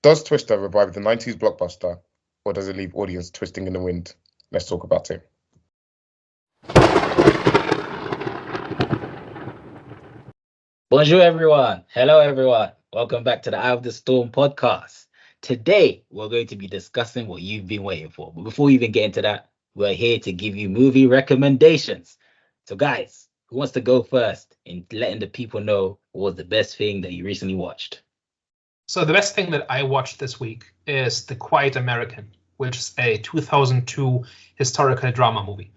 Does Twister revive the 90s blockbuster, or does it leave audience twisting in the wind? Let's talk about it. Bonjour, everyone. Hello, everyone. Welcome back to the Out of the Storm podcast. Today, we're going to be discussing what you've been waiting for. But before we even get into that, we're here to give you movie recommendations. So, guys, who wants to go first in letting the people know what was the best thing that you recently watched? So the best thing that I watched this week is The Quiet American, which is a 2002 historical drama movie.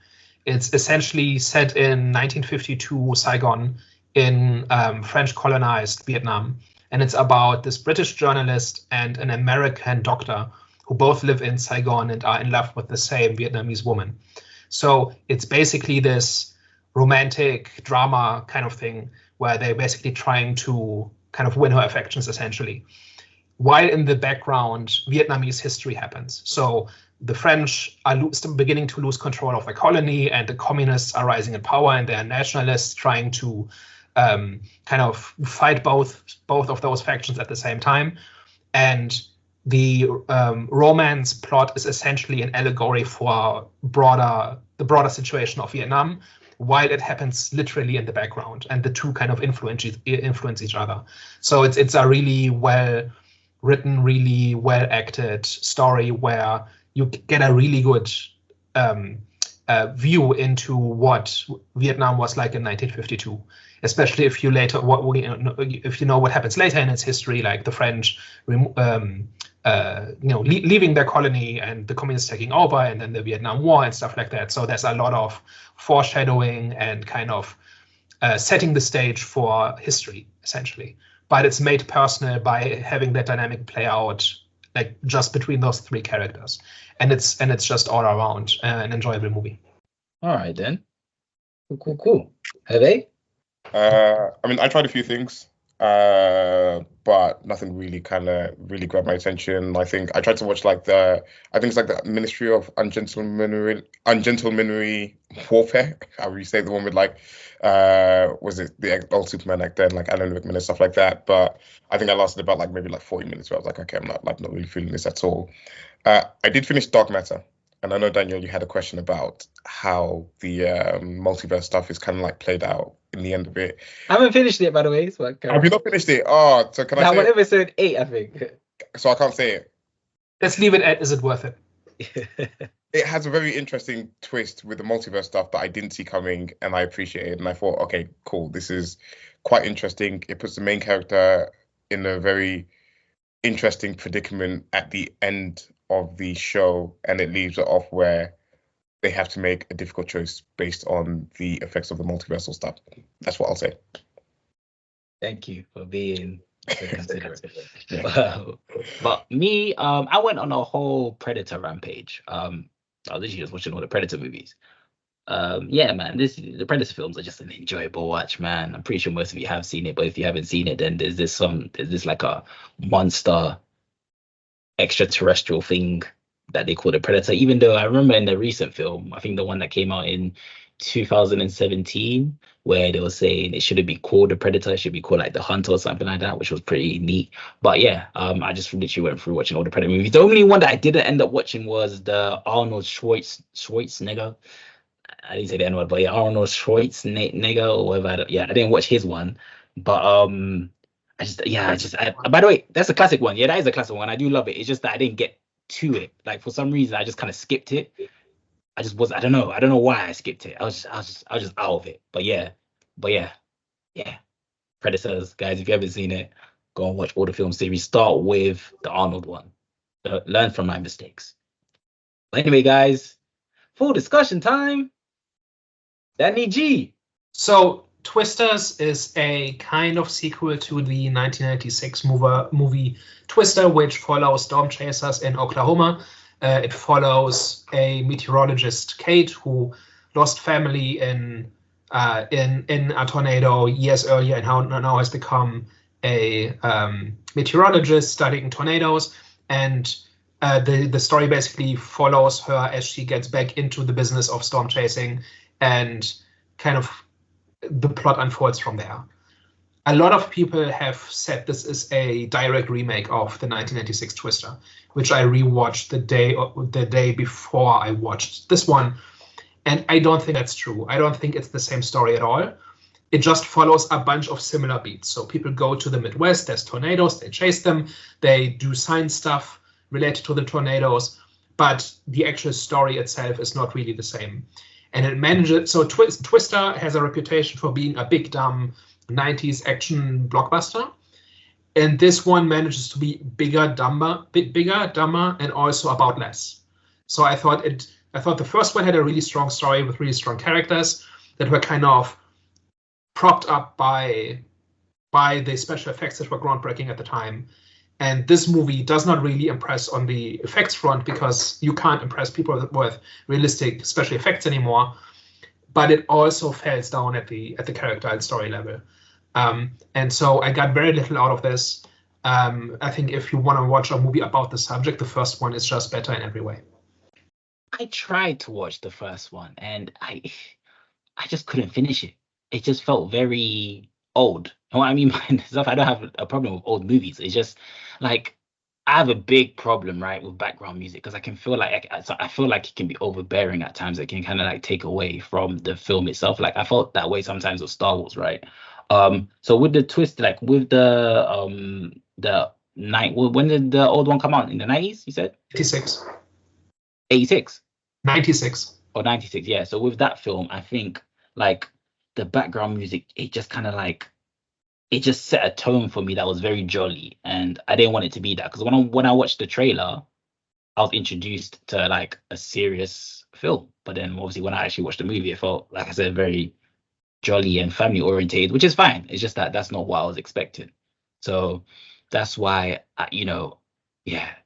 It's essentially set in 1952 Saigon in French colonized Vietnam. And it's about this British journalist and an American doctor who both live in Saigon and are in love with the same Vietnamese woman. So it's basically this romantic drama kind of thing where they're basically trying to kind of win her affections, essentially. While in the background, Vietnamese history happens. So the French are beginning to lose control of the colony, and the communists are rising in power, and they're nationalists trying to kind of fight both of those factions at the same time. And the romance plot is essentially an allegory for the broader situation of Vietnam, while it happens literally in the background, and the two kind of influence each other. So it's a really well written, really well acted story where you get a really good view into what Vietnam was like in 1952, especially if you know what happens later in its history, like the French leaving their colony and the communists taking over, and then the Vietnam War and stuff like that. So there's a lot of foreshadowing and kind of setting the stage for history, essentially. But it's made personal by having that dynamic play out, like just between those three characters, and it's just all around an enjoyable movie. All right then, cool. Have they? I mean, I tried a few things, but nothing really grabbed my attention. I think I tried to watch the Ministry of Ungentlemanly Warfare. How would you say the one with was it the old Superman actor, like Alan Rickman and stuff like that? But I think I lasted about maybe 40 minutes where I was like, okay, I'm not really feeling this at all. I did finish Dark Matter. And I know, Daniel, you had a question about how the multiverse stuff is kind of played out in the end of it. I haven't finished it, by the way. So have you not finished it? Oh, so can I say on episode 8, I think. So I can't say it. Let's leave it at, is it worth it? It has a very interesting twist with the multiverse stuff that I didn't see coming, and I appreciate it. And I thought, okay, cool. This is quite interesting. It puts the main character in a very interesting predicament at the end of the show, and it leaves it off where they have to make a difficult choice based on the effects of the multiversal stuff. That's what I'll say. Thank you for being so considerate. But me, I went on a whole Predator rampage. I was literally just watching all the Predator movies. Yeah, man, the Predator films are just an enjoyable watch, man. I'm pretty sure most of you have seen it, but if you haven't seen it, then there's this like a monster extraterrestrial thing that they call the Predator. Even though I remember in the recent film, I think the one that came out in 2017, where they were saying it shouldn't be called the Predator, it should be called the Hunter or something like that, which was pretty neat. But yeah, I just literally went through watching all the Predator movies. The only one that I didn't end up watching was the Arnold Schwarzenegger. I didn't say the N-word, but yeah, Arnold Schwarzenegger or whatever. I didn't watch his one, but by the way, that's a classic one. Yeah, that is a classic one. I do love it. It's just that I didn't get to it. For some reason, I just kind of skipped it. I don't know why I skipped it. I was just out of it. But yeah. Predators, guys, if you haven't seen it, go and watch all the film series. Start with the Arnold one. Learn from my mistakes. But anyway, guys, full discussion time. Danny G. So Twisters is a kind of sequel to the 1996 movie Twister, which follows storm chasers in Oklahoma. It follows a meteorologist, Kate, who lost family in a tornado years earlier and now has become a meteorologist studying tornadoes. And the story basically follows her as she gets back into the business of storm chasing, and kind of the plot unfolds from there. a lot of people have said this is a direct remake of the 1996 Twister, which I rewatched the day before I watched this one. And I don't think that's true. I don't think it's the same story at all. It just follows a bunch of similar beats. So people go to the Midwest, there's tornadoes, they chase them, they do science stuff related to the tornadoes, but the actual story itself is not really the same. And it manages, so Twister has a reputation for being a big, dumb 90s action blockbuster. And this one manages to be bigger, dumber, and also about less. So I thought the first one had a really strong story with really strong characters that were kind of propped up by the special effects that were groundbreaking at the time. And this movie does not really impress on the effects front because you can't impress people with realistic special effects anymore. But it also falls down at the character and story level. And so I got very little out of this. I think if you want to watch a movie about the subject, the first one is just better in every way. I tried to watch the first one and I just couldn't finish it. It just felt very old. You know what I mean by stuff? I don't have a problem with old movies. It's just like I have a big problem, right, with background music because I can feel like I feel like it can be overbearing at times. It can kind of like take away from the film itself. Like I felt that way sometimes with Star Wars, right? So with the twist, like with the night, when did the old one come out? In the 90s, you said? 86. 86. 96. Or 96, yeah. So with that film, I think like the background music, it just kind of like it just set a tone for me that was very jolly, and I didn't want it to be that because when I watched the trailer, I was introduced to like a serious film, but then obviously when I actually watched the movie, it felt like I said very jolly and family oriented, which is fine. It's just that that's not what I was expecting. So that's why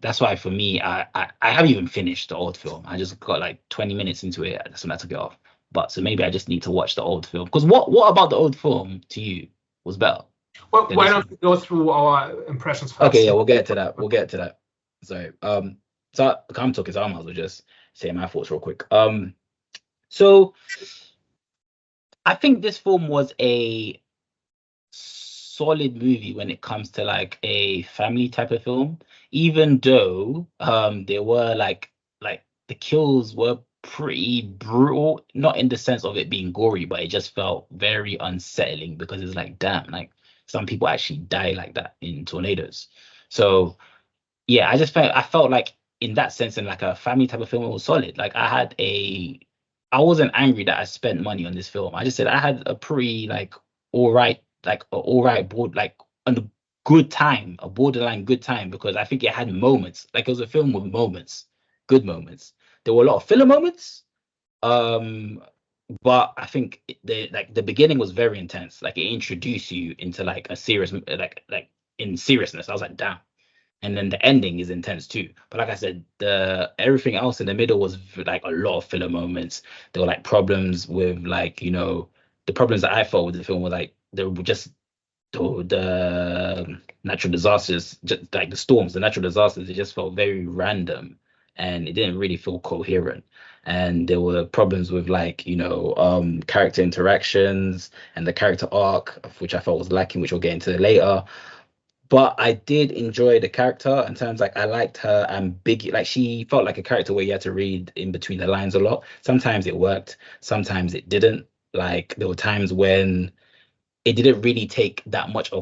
that's why for me I haven't even finished the old film. I just got like 20 minutes into it. That's when I took it off. But so maybe I just need to watch the old film because what about the old film to you was better? Well, why don't we go through our impressions first? Okay, yeah, we'll get to that. So so I'm talking, so I might as well just say my thoughts real quick. So I think this film was a solid movie when it comes to like a family type of film, even though there were like the kills were pretty brutal, not in the sense of it being gory, but it just felt very unsettling because it's like, damn, like some people actually die like that in tornadoes. So yeah, I felt like in that sense, in like a family type of film, it was solid. Like I wasn't angry that I spent money on this film. I just said I had a pretty all right board, like a good time, a borderline good time, because I think it had moments. Like it was a film with moments, good moments. There were a lot of filler moments, but I think the beginning was very intense. Like it introduced you into like a serious like in seriousness. I was like, damn. And then the ending is intense too. But like I said, everything else in the middle was like a lot of filler moments. There were like problems with like, the problems that I felt with the film were like they were just the natural disasters, just like the storms, the natural disasters. It just felt very random and it didn't really feel coherent. And there were problems with like, character interactions and the character arc, which I felt was lacking, which we'll get into later. But I did enjoy the character in terms like I liked her ambiguous. Like she felt like a character where you had to read in between the lines a lot. Sometimes it worked, sometimes it didn't. Like there were times when it didn't really take that much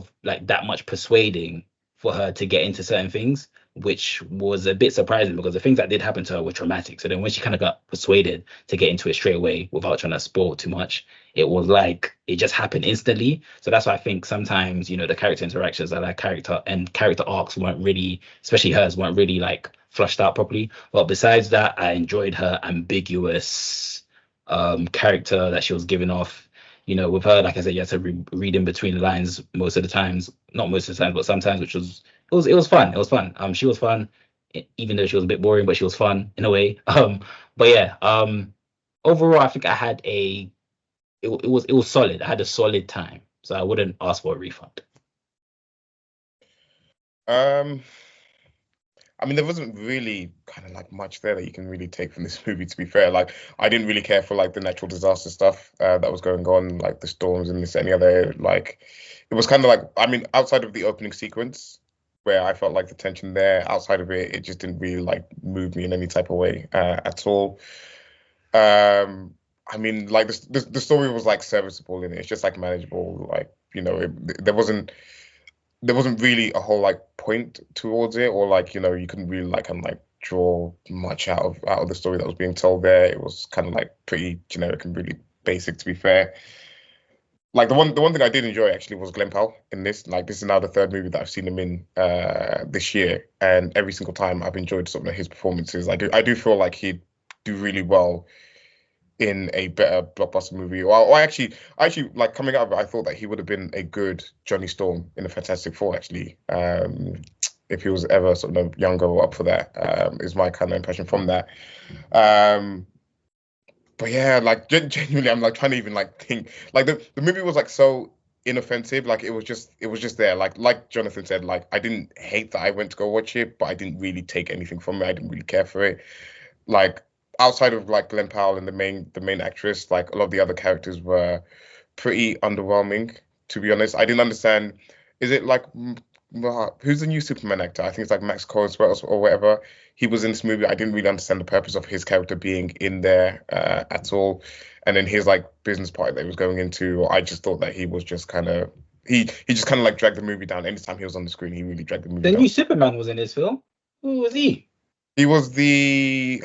persuading for her to get into certain things, which was a bit surprising because the things that did happen to her were traumatic. So then when she kind of got persuaded to get into it straight away without trying to spoil too much, it was like it just happened instantly. So that's why I think sometimes, the character interactions and character arcs weren't really, especially hers, weren't really like flushed out properly. But besides that, I enjoyed her ambiguous character that she was giving off. With her, like I said, you had to read in between the lines most of the times, not most of the times, but sometimes, which was it was fun. It was fun. She was fun, even though she was a bit boring, but she was fun in a way. But yeah, overall, I think I had it was solid. I had a solid time, so I wouldn't ask for a refund. I I mean, there wasn't really kind of like much there that you can really take from this movie, to be fair. Like, I didn't really care for like the natural disaster stuff that was going on, like the storms and this and the other. Like, it was kind of like, I mean, outside of the opening sequence, where I felt like the tension there, outside of it, it just didn't really like move me in any type of way at all. I mean, like the story was like serviceable in it. It's just like manageable. Like, you know, there wasn't really a whole like point towards it, or like, you know, you couldn't really like kind of like draw much out of the story that was being told there. It was kind of like pretty generic and really basic, to be fair. Like the one thing I did enjoy actually was Glenn Powell in this. Like, this is now the third movie that I've seen him in this year, and every single time I've enjoyed sort of his performances. I do feel like he'd do really well in a better blockbuster movie. Or I actually like, coming out of it, I thought that he would have been a good Johnny Storm in the Fantastic Four, actually. If he was ever sort of younger or up for that, is my kind of impression from that. But yeah, like genuinely, I'm like trying to even like think. Like the movie was like so inoffensive. Like it was just there. Like Jonathan said, like I didn't hate that I went to go watch it, but I didn't really take anything from it. I didn't really care for it. Like, outside of like Glenn Powell and the main actress, like a lot of the other characters were pretty underwhelming, to be honest. I didn't understand. Is it like who's the new Superman actor? I think it's like Max Coswell or whatever. He was in this movie. I didn't really understand the purpose of his character being in there at all. And then his like business party that he was going into, I just thought that he was just kind of he just kind of like dragged the movie down. Anytime he was on the screen, he really dragged the movie down. The new Superman was in this film. Who was he? He was I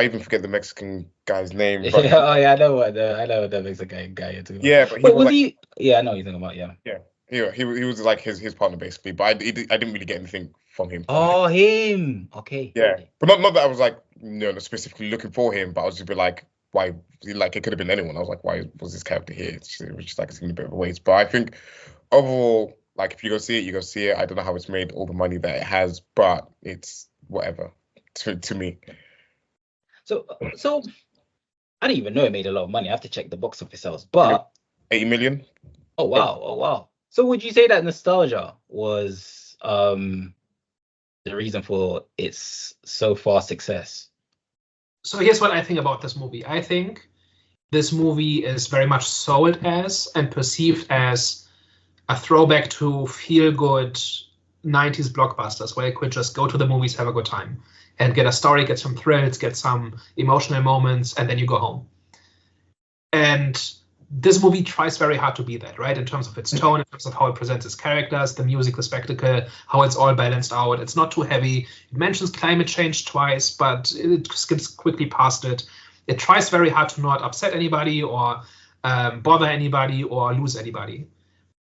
even forget the Mexican guy's name. But I know the Mexican guy you're talking about. Yeah, but Wait, was he? Yeah, I know what you're talking about. Yeah. He was like his partner basically, but I didn't really get anything from him. Oh, him. Okay. Yeah, but not that I was like, you know, specifically looking for him, but I was just a bit like, why? Like, it could have been anyone. I was like, why was this character here? It was just like, it's a bit of a waste. But I think overall, like, if you go see it, you go see it. I don't know how it's made all the money that it has, but it's whatever to me. So I didn't even know it made a lot of money. I have to check the box office sales, but 80 million. Oh wow. So would you say that nostalgia was the reason for its so far success? So here's what I think about this movie. I think this movie is very much sold as and perceived as a throwback to feel-good 90s blockbusters, where you could just go to the movies, have a good time, and get a story, get some thrills, get some emotional moments, and then you go home. And this movie tries very hard to be that, right? In terms of its tone, in terms of how it presents its characters, the music, the spectacle, how it's all balanced out. It's not too heavy. It mentions climate change twice, but it skips quickly past it. It tries very hard to not upset anybody or bother anybody or lose anybody.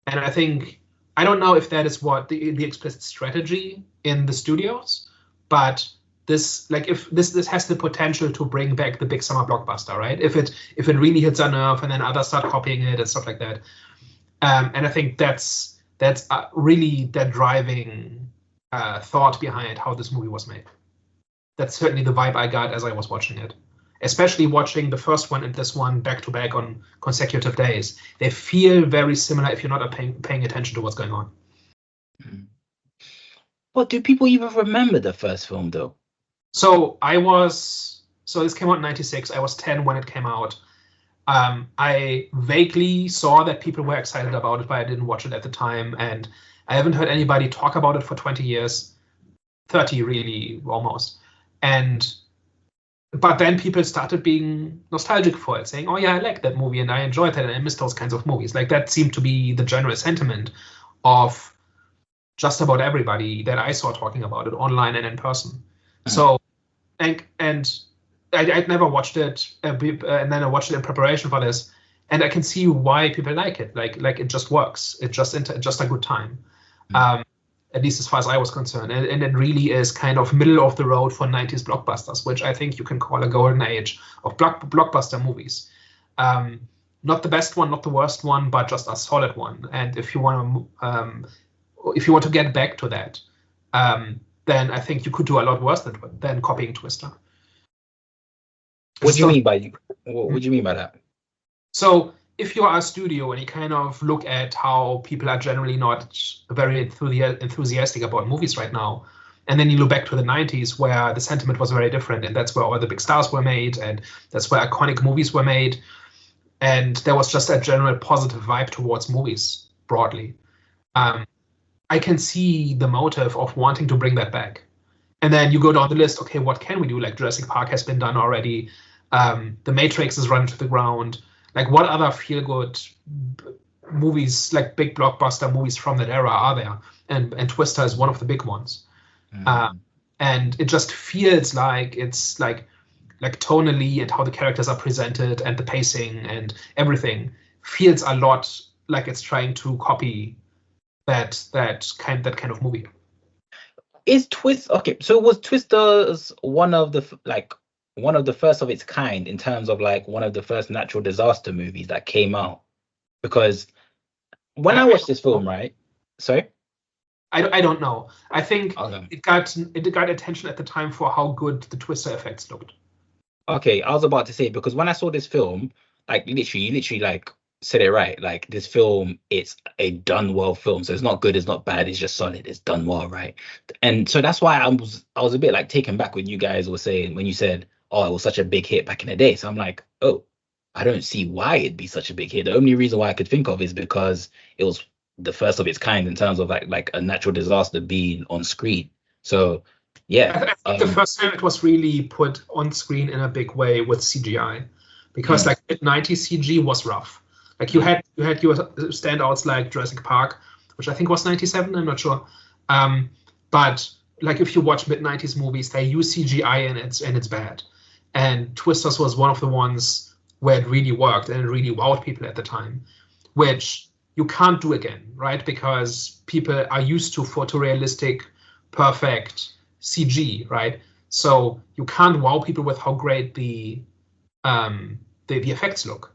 And I don't know if that is what the explicit strategy in the studios, but this has the potential to bring back the big summer blockbuster, right? If it really hits a nerve and then others start copying it and stuff like that. And I think that's really the driving thought behind how this movie was made. That's certainly the vibe I got as I was watching it, especially watching the first one and this one back to back on consecutive days. They feel very similar if you're not paying attention to what's going on. But do people even remember the first film though? So this came out in 96. I was 10 when it came out. I vaguely saw that people were excited about it, but I didn't watch it at the time. And I haven't heard anybody talk about it for 20 years, 30 really, almost. But then people started being nostalgic for it, saying, oh yeah, I like that movie and I enjoyed that and I miss those kinds of movies. Like, that seemed to be the general sentiment of just about everybody that I saw talking about it online and in person. Mm-hmm. So, and I'd never watched it, and then I watched it in preparation for this, and I can see why people like it. Like it just works. It's just a good time, at least as far as I was concerned. And it really is kind of middle of the road for 90s blockbusters, which I think you can call a golden age of blockbuster movies. Not the best one, not the worst one, but just a solid one. And if you want to get back to that, then I think you could do a lot worse than copying Twister. What do you mean by that? So if you are a studio and you kind of look at how people are generally not very enthusiastic about movies right now, And then you look back to the 90s where the sentiment was very different, and that's where all the big stars were made, and that's where iconic movies were made. And there was just a general positive vibe towards movies broadly. I can see the motive of wanting to bring that back. And then you go down the list, okay, what can we do? Like Jurassic Park has been done already. The Matrix is run to the ground. Like what other feel-good movies, like big blockbuster movies from that era are there? And Twister is one of the big ones. And it just feels like it's like tonally and how the characters are presented and the pacing and everything feels a lot like it's trying to copy that kind of movie. Is okay? So was Twisters one of the first of its kind in terms of like one of the first natural disaster movies that came out? Because when I watched this film, right? Sorry. I don't know. I think it got attention at the time for how good the Twister effects looked. Okay, I was about to say, because when I saw this film, like you literally like said it right. Like this film, it's a done well film. So it's not good, it's not bad, it's just solid. It's done well, right? And so that's why I was a bit like taken back when you guys were saying, when you said, oh, it was such a big hit back in the day. So I'm like, oh, I don't see why it'd be such a big hit. The only reason why I could think of is because it was the first of its kind in terms of like a natural disaster being on screen. So yeah, I think the first time it was really put on screen in a big way with CGI, because like mid-90s CG was rough. Like you had your standouts like Jurassic Park, which I think was 97, I'm not sure. But like if you watch mid-90s movies, they use CGI and it's bad. And Twisters was one of the ones where it really worked and it really wowed people at the time, which you can't do again, right? Because people are used to photorealistic, perfect CG, right? So you can't wow people with how great the effects look,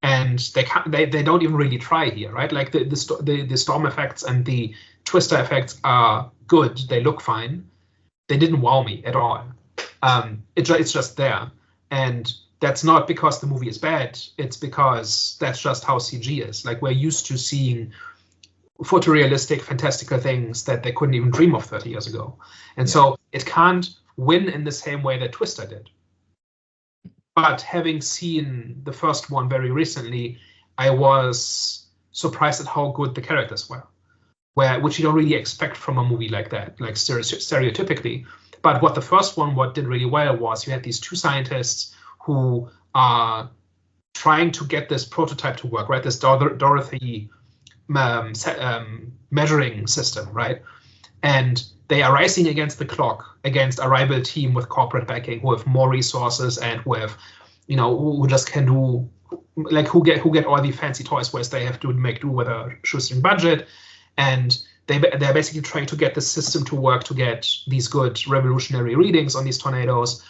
and they don't even really try here, right? Like the storm effects and the Twister effects are good, they look fine. They didn't wow me at all. It's just there, and that's not because the movie is bad. It's because that's just how CG is. Like we're used to seeing photorealistic, fantastical things that they couldn't even dream of 30 years ago. And so it can't win in the same way that Twister did. But having seen the first one very recently, I was surprised at how good the characters were, which you don't really expect from a movie like that, like stereotypically. But what the first one did really well was you had these two scientists who are trying to get this prototype to work, right? This Dorothy measuring system, right? And they are racing against the clock, against a rival team with corporate backing who have more resources and who have, who just can do, like who get all the fancy toys, whereas they have to make do with a shoestring budget. And they're basically trying to get the system to work to get these good revolutionary readings on these tornadoes,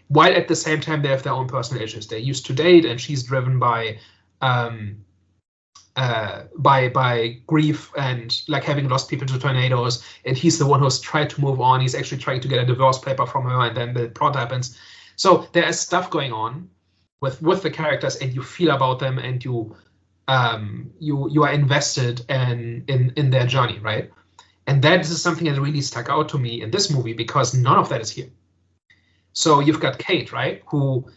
while at the same time they have their own personal issues. They're used to date, and she's driven by grief and like having lost people to tornadoes, and he's the one who's tried to move on. He's actually trying to get a divorce paper from her, and then the plot happens. So there is stuff going on with the characters, and you feel about them, and you are invested in their journey, right? And that is something that really stuck out to me in this movie, because none of that is here. So you've got Kate, right, who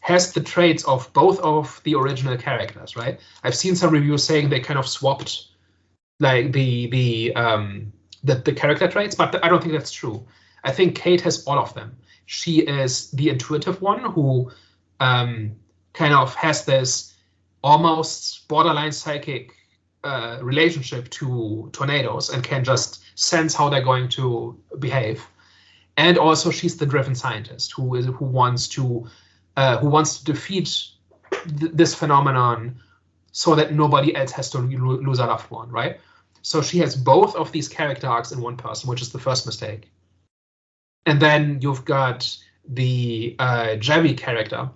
has the traits of both of the original characters, right? I've seen some reviews saying they kind of swapped like the character traits, but I don't think that's true. I think Kate has all of them. She is the intuitive one who kind of has this almost borderline psychic relationship to tornadoes and can just sense how they're going to behave. And also she's the driven scientist who wants to defeat this phenomenon so that nobody else has to lose a loved one, right? So she has both of these character arcs in one person, which is the first mistake. And then you've got the Javi character.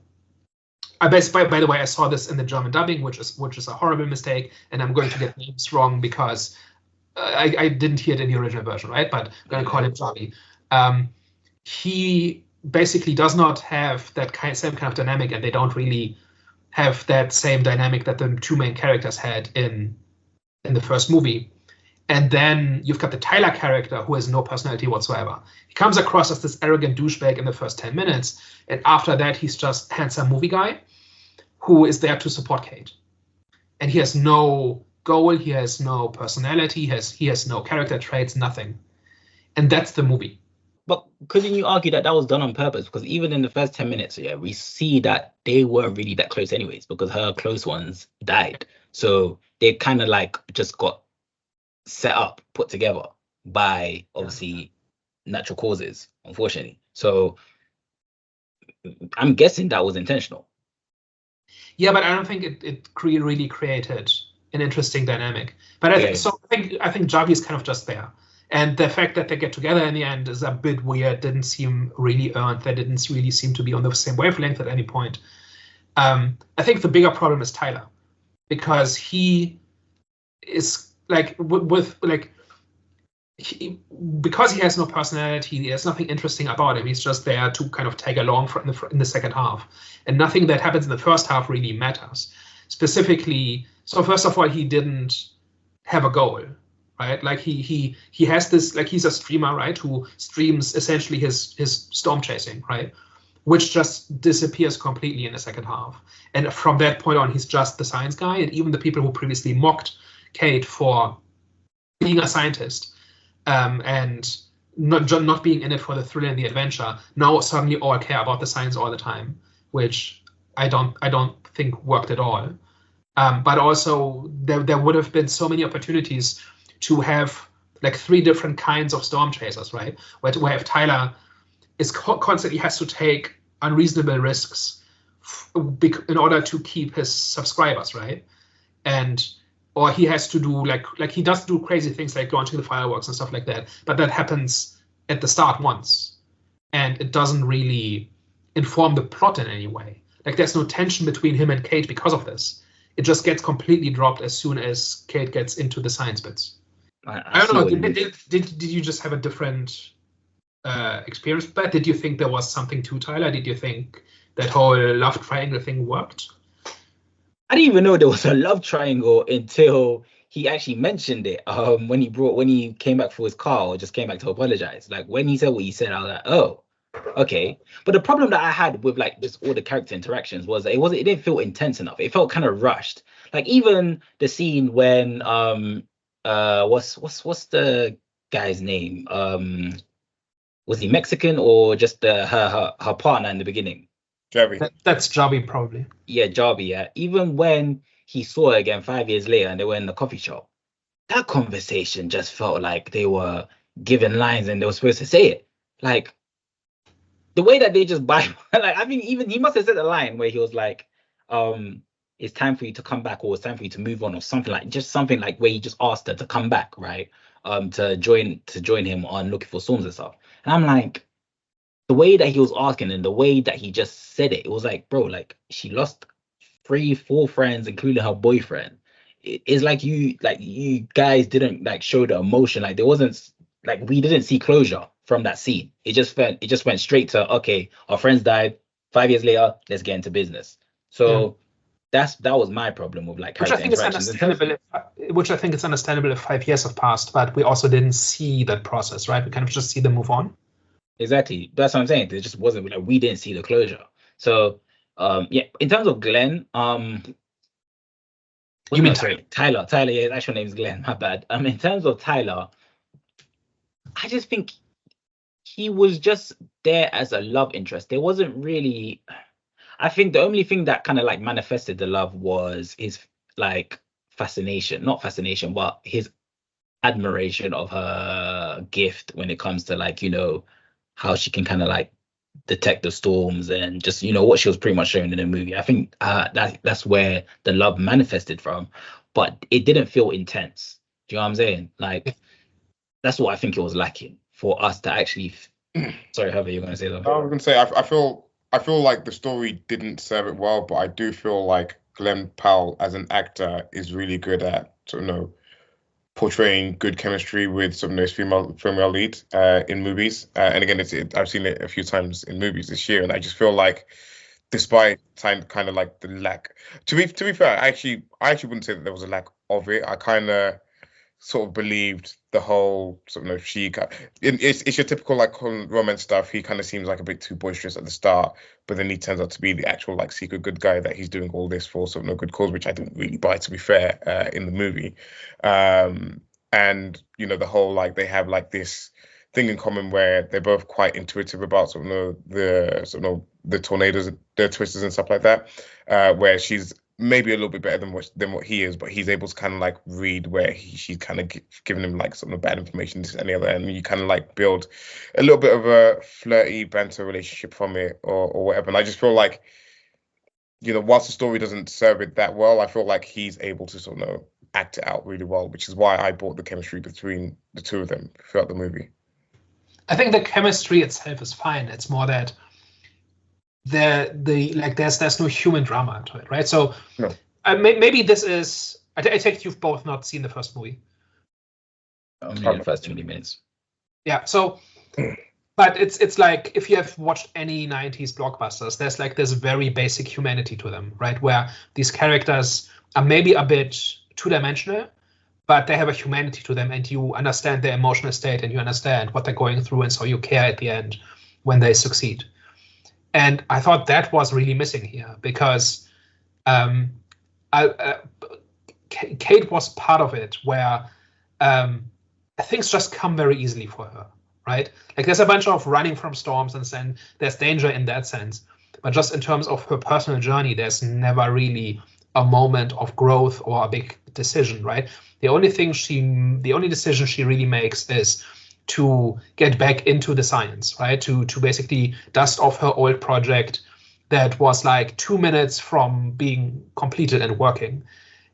By the way, I saw this in the German dubbing, which is a horrible mistake, and I'm going to get names wrong because I didn't hear it in the original version, right? But I'm going to call him Javi. He basically does not have that same kind of dynamic, and they don't really have that same dynamic that the two main characters had in the first movie. And then you've got the Tyler character who has no personality whatsoever. He comes across as this arrogant douchebag in the first 10 minutes. And after that, he's just a handsome movie guy who is there to support Kate. And he has no goal. He has no personality. He has no character traits, nothing. And that's the movie. But couldn't you argue that was done on purpose? Because even in the first 10 minutes, yeah, we see that they weren't really that close anyways, because her close ones died. So they kind of like just got set up, put together by obviously natural causes, unfortunately. So I'm guessing that was intentional. Yeah, but I don't think it really created an interesting dynamic. But I think Javi is kind of just there. And the fact that they get together in the end is a bit weird, didn't seem really earned. They didn't really seem to be on the same wavelength at any point. I think the bigger problem is Tyler, because he is like because he has no personality, there's nothing interesting about him. He's just there to kind of tag along in the second half, and nothing that happens in the first half really matters. Specifically, so first of all, he didn't have a goal, right? Like he has this, like he's a streamer, right, who streams essentially his storm chasing, right, which just disappears completely in the second half. And from that point on, he's just the science guy, and even the people who previously mocked Kate for being a scientist and not being in it for the thrill and the adventure, now suddenly all care about the science all the time, which I don't think worked at all. But also there would have been so many opportunities to have like 3 different kinds of storm chasers, right? Where if Tyler is constantly has to take unreasonable risks in order to keep his subscribers, right? Or he has to do like he does do crazy things like launching the fireworks and stuff like that, but that happens at the start once, and it doesn't really inform the plot in any way. Like there's no tension between him and Kate because of this. It just gets completely dropped as soon as Kate gets into the science bits. I don't know. Did you just have a different experience with that? Did you think there was something to Tyler? Did you think that whole love triangle thing worked? I didn't even know there was a love triangle until he actually mentioned it when he came back for his car, or just came back to apologize. Like when he said what he said, I was like, oh, okay. But the problem that I had with like just all the character interactions was it didn't feel intense enough. It felt kind of rushed. Like even the scene when what's the guy's name? Was he Mexican or just her partner in the beginning? Javi. That's Javi, probably. Yeah, Javi, yeah. Even when he saw her again 5 years later and they were in the coffee shop, that conversation just felt like they were given lines and they were supposed to say it. Like, the way that they just like, I mean, even he must have said a line where he was like, it's time for you to come back, or it's time for you to move on, or something like where he just asked her to come back, right? To join him on Looking for Storms and stuff. And I'm like, the way that he was asking and the way that he just said it was like, bro, like she lost 3-4 friends, including her boyfriend. It's like you guys didn't like show the emotion. Like there wasn't, like we didn't see closure from that scene. It just went straight to, okay, our friends died, 5 years later, let's get into business. So that was my problem with like character interactions. Which I think is understandable if 5 years have passed, but we also didn't see that process, right? We kind of just see them move on. Exactly. That's what I'm saying. It just wasn't like we didn't see the closure. So yeah, in terms of Glenn, you mean Tyler, yeah, his actual name is Glenn, my bad. In terms of Tyler, I just think he was just there as a love interest. There wasn't really, I think the only thing that kind of like manifested the love was his like not fascination, but his admiration of her gift when it comes to like, you know, how she can kind of like detect the storms and just, you know, what she was pretty much showing in the movie. I think that's where the love manifested from, but it didn't feel intense. Do you know what I'm saying? Like, that's what I think it was lacking for us to actually. Sorry, Heather, you're going to say that? I was going to say, I feel like the story didn't serve it well, but I do feel like Glenn Powell as an actor is really good at sort of, portraying good chemistry with some of those female leads in movies. And again, I've seen it a few times in movies this year, and I just feel like, despite kind of like the lack, to be fair, I actually wouldn't say that there was a lack of it. I kind of sort of believed the whole sort of it's your typical like romance stuff. He kind of seems like a bit too boisterous at the start, but then he turns out to be the actual like secret good guy that he's doing all this for sort of no good cause, which I didn't really buy, to be fair, in the movie. And the whole like they have like this thing in common where they're both quite intuitive about sort of the tornadoes, the twisters and stuff like that, where she's maybe a little bit better than what he is, but he's able to kind of like read where she's kind of giving him like some bad information, this and the other, and you kind of like build a little bit of a flirty banter relationship from it or whatever. And I just feel like, whilst the story doesn't serve it that well, I feel like he's able to sort of act it out really well, which is why I bought the chemistry between the two of them throughout the movie. I think the chemistry itself is fine. It's more that there's no human drama into it, right? So no. Maybe this is. I take you've both not seen the first movie. Only the first 20 minutes. Yeah. So, but it's like if you have watched any 90s blockbusters, there's like this very basic humanity to them, right? Where these characters are maybe a bit two-dimensional, but they have a humanity to them, and you understand their emotional state, and you understand what they're going through, and so you care at the end when they succeed. And I thought that was really missing here, because Kate was part of it, where things just come very easily for her, right? Like there's a bunch of running from storms, and then there's danger in that sense. But just in terms of her personal journey, there's never really a moment of growth or a big decision, right? The only decision she really makes is to get back into the science, right? To basically dust off her old project that was like 2 minutes from being completed and working.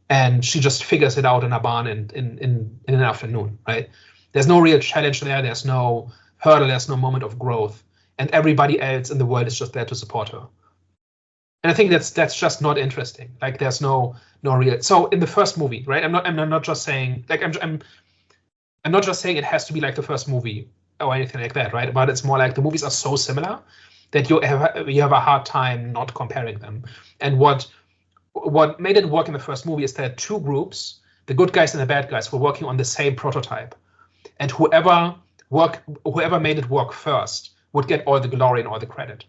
And she just figures it out in a barn in an afternoon, right? There's no real challenge there. There's no hurdle. There's no moment of growth. And everybody else in the world is just there to support her. And I think that's just not interesting. Like there's no real. So in the first movie, right? I'm not just saying like I'm not just saying it has to be like the first movie or anything like that, right? But it's more like the movies are so similar that you have a hard time not comparing them. And what made it work in the first movie is that two groups, the good guys and the bad guys, were working on the same prototype, and whoever made it work first would get all the glory and all the credit.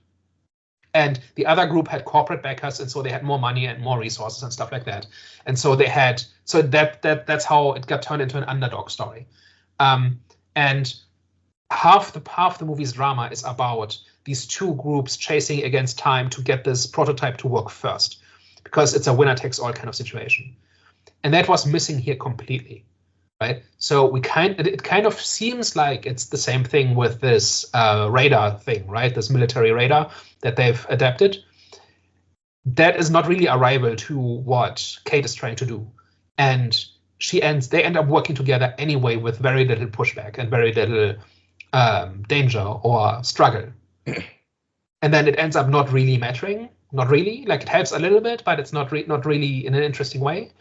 And the other group had corporate backers, and so they had more money and more resources and stuff like that. And so that's how it got turned into an underdog story. And half the movie's drama is about these two groups chasing against time to get this prototype to work first, because it's a winner takes all kind of situation. And that was missing here completely, right? So it kind of seems like it's the same thing with this radar thing, right? This military radar that they've adapted. That is not really a rival to what Kate is trying to do. And they end up working together anyway with very little pushback and very little danger or struggle. And then it ends up not really mattering. Not really. Like it helps a little bit, but it's not really in an interesting way.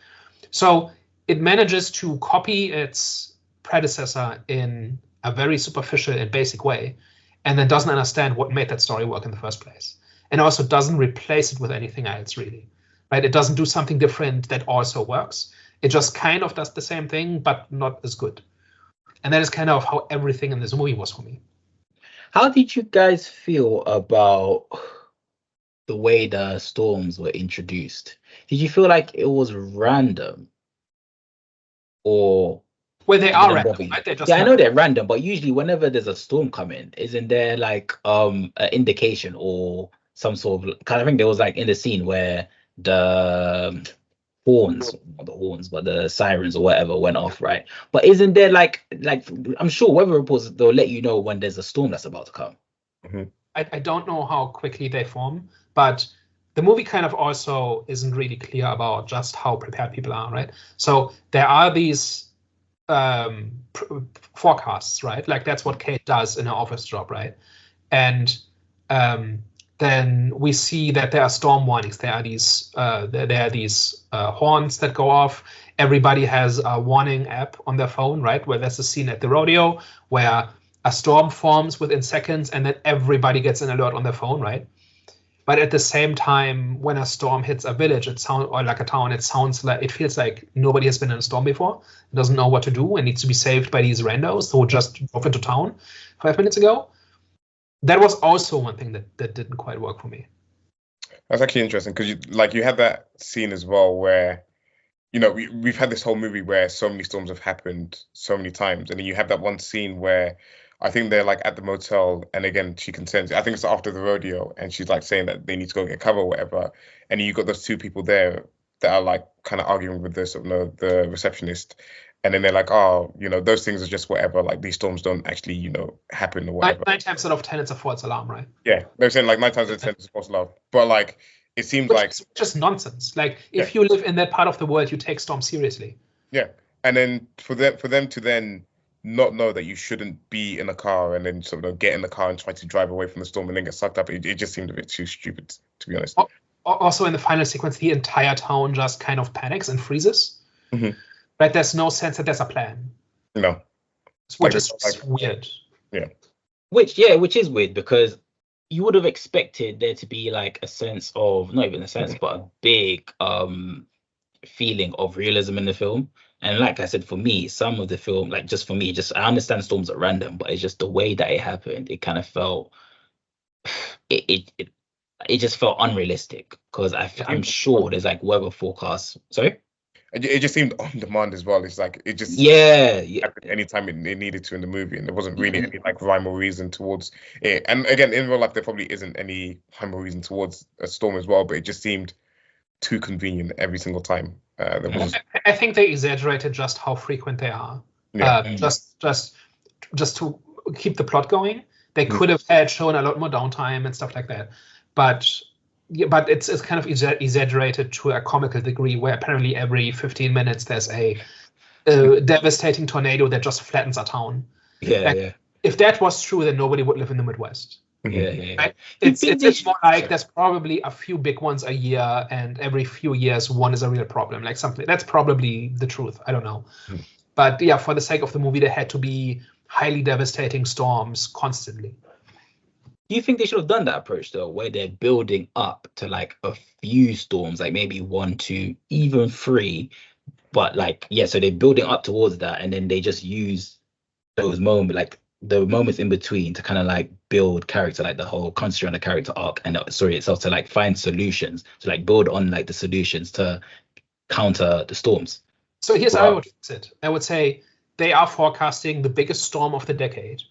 So it manages to copy its predecessor in a very superficial and basic way, and then doesn't understand what made that story work in the first place. And also doesn't replace it with anything else, really. Right? It doesn't do something different that also works. It just kind of does the same thing, but not as good. And that is kind of how everything in this movie was for me. How did you guys feel about the way the storms were introduced? Did you feel like it was random? Or well, they are random, right? I know they're random, but usually whenever there's a storm coming, isn't there like an indication or some sort of? Because I think there was like in the scene where the sirens or whatever went off, right? But isn't there like I'm sure weather reports, they'll let you know when there's a storm that's about to come. Mm-hmm. I don't know how quickly they form, but the movie kind of also isn't really clear about just how prepared people are, right? So there are these forecasts, right? Like that's what Kate does in her office job, right? And then we see that there are storm warnings. There are these horns that go off. Everybody has a warning app on their phone, right? Where there's a scene at the rodeo where a storm forms within seconds, and then everybody gets an alert on their phone, right? But at the same time, when a storm hits a village, or like a town, it feels like nobody has been in a storm before, doesn't know what to do, and needs to be saved by these randos who just drove into town 5 minutes ago. That was also one thing that didn't quite work for me. That's actually interesting because you had that scene as well where, we've had this whole movie where so many storms have happened so many times, and then you have that one scene where I think they're like at the motel, and again she consents. I think it's after the rodeo, and she's like saying that they need to go get cover or whatever, and you got those two people there that are like kind of arguing with the receptionist, and then they're like, oh, those things are just whatever. Like these storms don't actually, happen or whatever. 9 times out of 10, it's a false alarm, right? Yeah, they're saying like 9 times out of 10 it's a false alarm, but like it seems like just nonsense. Like if you live in that part of the world, you take storms seriously. Yeah, and then for them to then not know that you shouldn't be in a car and then sort of get in the car and try to drive away from the storm and then get sucked up, it just seemed a bit too stupid, to be honest. Also, in the final sequence, the entire town just kind of panics and freezes. Mm-hmm. Right? There's no sense that there's a plan. No. Which is weird. Yeah. Which is weird because you would have expected there to be like a sense of, not even a sense, but a big feeling of realism in the film. And like I said, for me, some of the film, like just for me, I understand storms are random, but it's just the way that it happened. It kind of felt, it just felt unrealistic because I'm sure there's like weather forecasts. Sorry? It just seemed on demand as well. It's like it just happened anytime it needed to in the movie, and there wasn't really any like rhyme or reason towards it. And again, in real life, there probably isn't any rhyme or reason towards a storm as well, but it just seemed too convenient every single time. I think they exaggerated just how frequent they are. Yeah. Just to keep the plot going. They could have had shown a lot more downtime and stuff like that, but it's kind of exaggerated to a comical degree, where apparently every 15 minutes there's a devastating tornado that just flattens a town. If that was true, then nobody would live in the Midwest. Right? It's more like there's probably a few big ones a year, and every few years one is a real problem, like something that's probably the truth. I don't know, but yeah, for the sake of the movie, there had to be highly devastating storms constantly. Do you think they should have done that approach though, where they're building up to like a few storms, like maybe 1, 2, even 3, but like so they're building up towards that, and then they just use those moments, like the moments in between, to kind of like build character, like the whole concentrate on the character arc and the story itself, to like find solutions, to like build on like the solutions to counter the storms. So here's how I would fix it. I would say they are forecasting the biggest storm of the decade,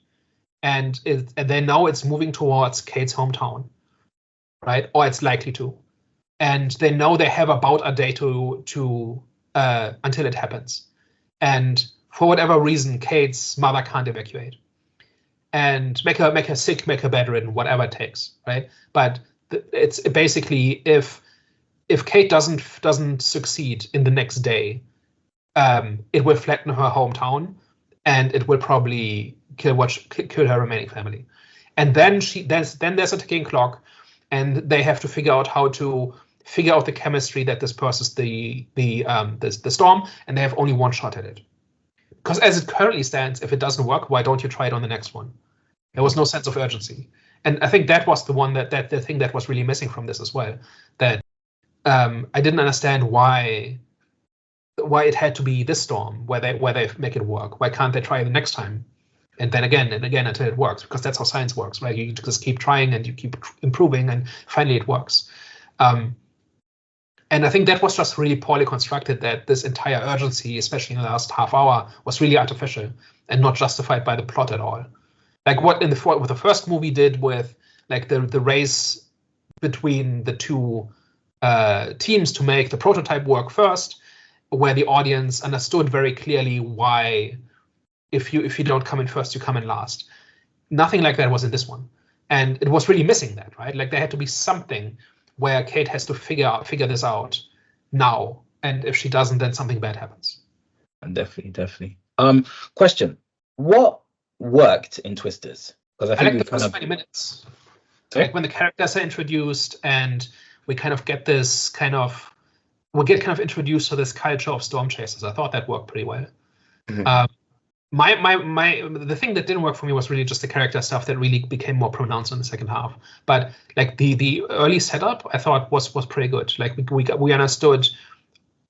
and they know it's moving towards Kate's hometown, right? Or it's likely to, and they know they have about a day to until it happens, and for whatever reason, Kate's mother can't evacuate, and make her sick, make her bedridden, whatever it takes, right? But it's basically if Kate doesn't succeed in the next day, it will flatten her hometown, and it will probably kill her remaining family. And then there's a ticking clock, and they have to figure out how to figure out the chemistry that disperses the storm, and they have only one shot at it. Because as it currently stands, if it doesn't work, why don't you try it on the next one? There was no sense of urgency, and I think that was the one that the thing that was really missing from this as well. That I didn't understand why it had to be this storm where they make it work. Why can't they try it the next time, and then again and again until it works? Because that's how science works, right? You just keep trying and you keep improving, and finally it works. And I think that was just really poorly constructed, that this entire urgency, especially in the last half hour, was really artificial and not justified by the plot at all. Like what the first movie did with like the race between the two teams to make the prototype work first, where the audience understood very clearly why if you don't come in first, you come in last. Nothing like that was in this one. And it was really missing that, right? Like there had to be something where Kate has to figure this out now, and if she doesn't, then something bad happens. Definitely. Question: what worked in Twisters? Because I think like the first 20 minutes, like when the characters are introduced, and we kind of get this introduced to this culture of storm chasers. I thought that worked pretty well. Mm-hmm. the thing that didn't work for me was really just the character stuff that really became more pronounced in the second half. But like the early setup, I thought was pretty good. Like we understood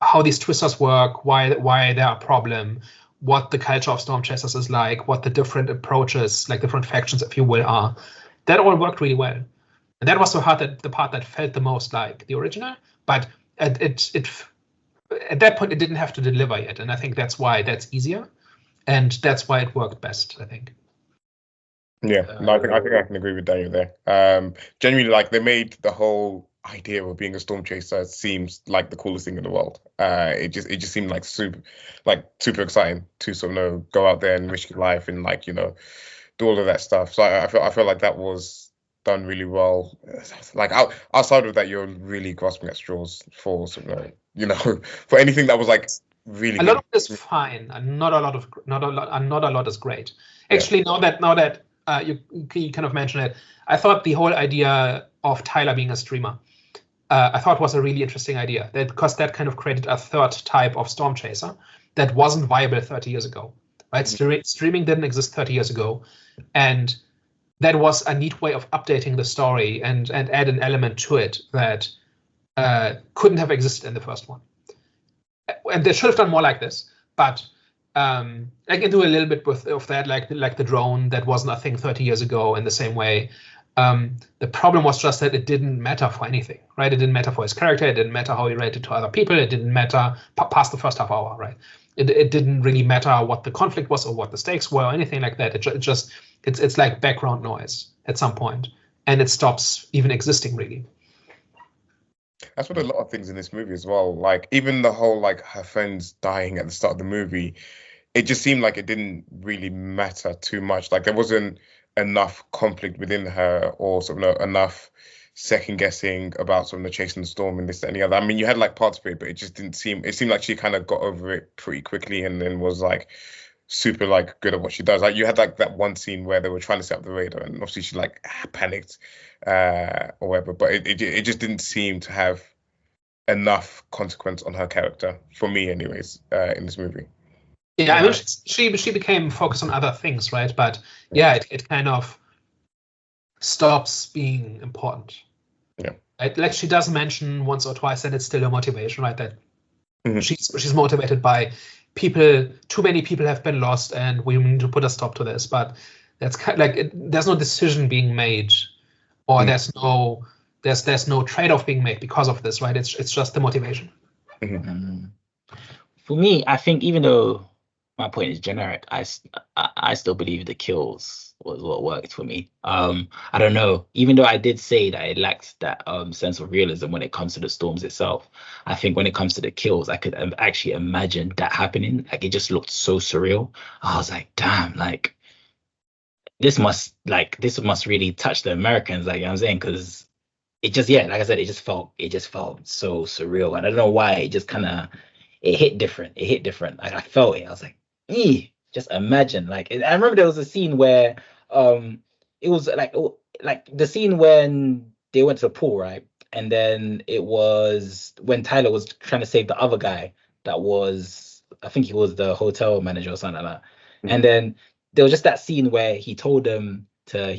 how these twisters work, why they're a problem, what the culture of stormchasers is like, what the different approaches, like different factions, if you will, are. That all worked really well, and that was the part that felt the most like the original. But at that point, it didn't have to deliver yet, and I think that's why that's easier. And that's why it worked best, I think. Yeah, no, I think I can agree with Daniel there. Genuinely, like they made the whole idea of being a storm chaser seems like the coolest thing in the world. It just seemed like super exciting to sort of go out there and risk your life and like do all of that stuff. So I feel like that was done really well. Like outside of that, you're really grasping at straws for sort of for anything that was like. Really a lot of it is fine, and not a lot is great. Actually, now that you kind of mentioned it, I thought the whole idea of Tyler being a streamer, I thought was a really interesting idea. Because that kind of created a third type of storm chaser that wasn't viable 30 years ago. Right? Mm-hmm. Streaming didn't exist 30 years ago, and that was a neat way of updating the story and add an element to it that couldn't have existed in the first one. And they should have done more like this, but I can do a little bit of that, like the drone that wasn't a thing 30 years ago in the same way. The problem was just that it didn't matter for anything, right? It didn't matter for his character. It didn't matter how he related to other people. It didn't matter past the first half hour, right? It didn't really matter what the conflict was or what the stakes were or anything like that. It's like background noise at some point, and it stops even existing really. That's what a lot of things in this movie as well. Like even the whole like her friends dying at the start of the movie, it just seemed like it didn't really matter too much. Like there wasn't enough conflict within her, or sort of enough second guessing about sort of chasing the storm and this, that, and the other. I mean, you had like parts of it, but it just didn't seem. It seemed like she kind of got over it pretty quickly, and then was like super like good at what she does. Like you had like that one scene where they were trying to set up the radar, and obviously she like panicked or whatever. But it just didn't seem to have enough consequence on her character for me, anyways, in this movie. Yeah, I mean, she became focused on other things, right? But yeah, it kind of stops being important. Yeah, like she does mention once or twice that it's still a motivation, right? That mm-hmm. she's motivated by people. Too many people have been lost, and we need to put a stop to this. But that's kind of like there's no decision being made, or mm-hmm. there's no trade-off being made because of this, right? It's just the motivation. Mm-hmm. For me, I think even though my point is generic, I still believe the kills was what worked for me. I don't know. Even though I did say that it lacked that sense of realism when it comes to the storms itself, I think when it comes to the kills, I could actually imagine that happening. Like it just looked so surreal. I was like, damn, like this must really touch the Americans. Like, you know what I'm saying? Because it just, like I said, it just felt so surreal, and I don't know why. It just kind of hit different. Like I felt it. I was like, just imagine. Like I remember there was a scene where it was like the scene when they went to the pool, right? And then it was when Tyler was trying to save the other guy that was, I think he was the hotel manager or something like that. Mm-hmm. And then there was just that scene where he told him to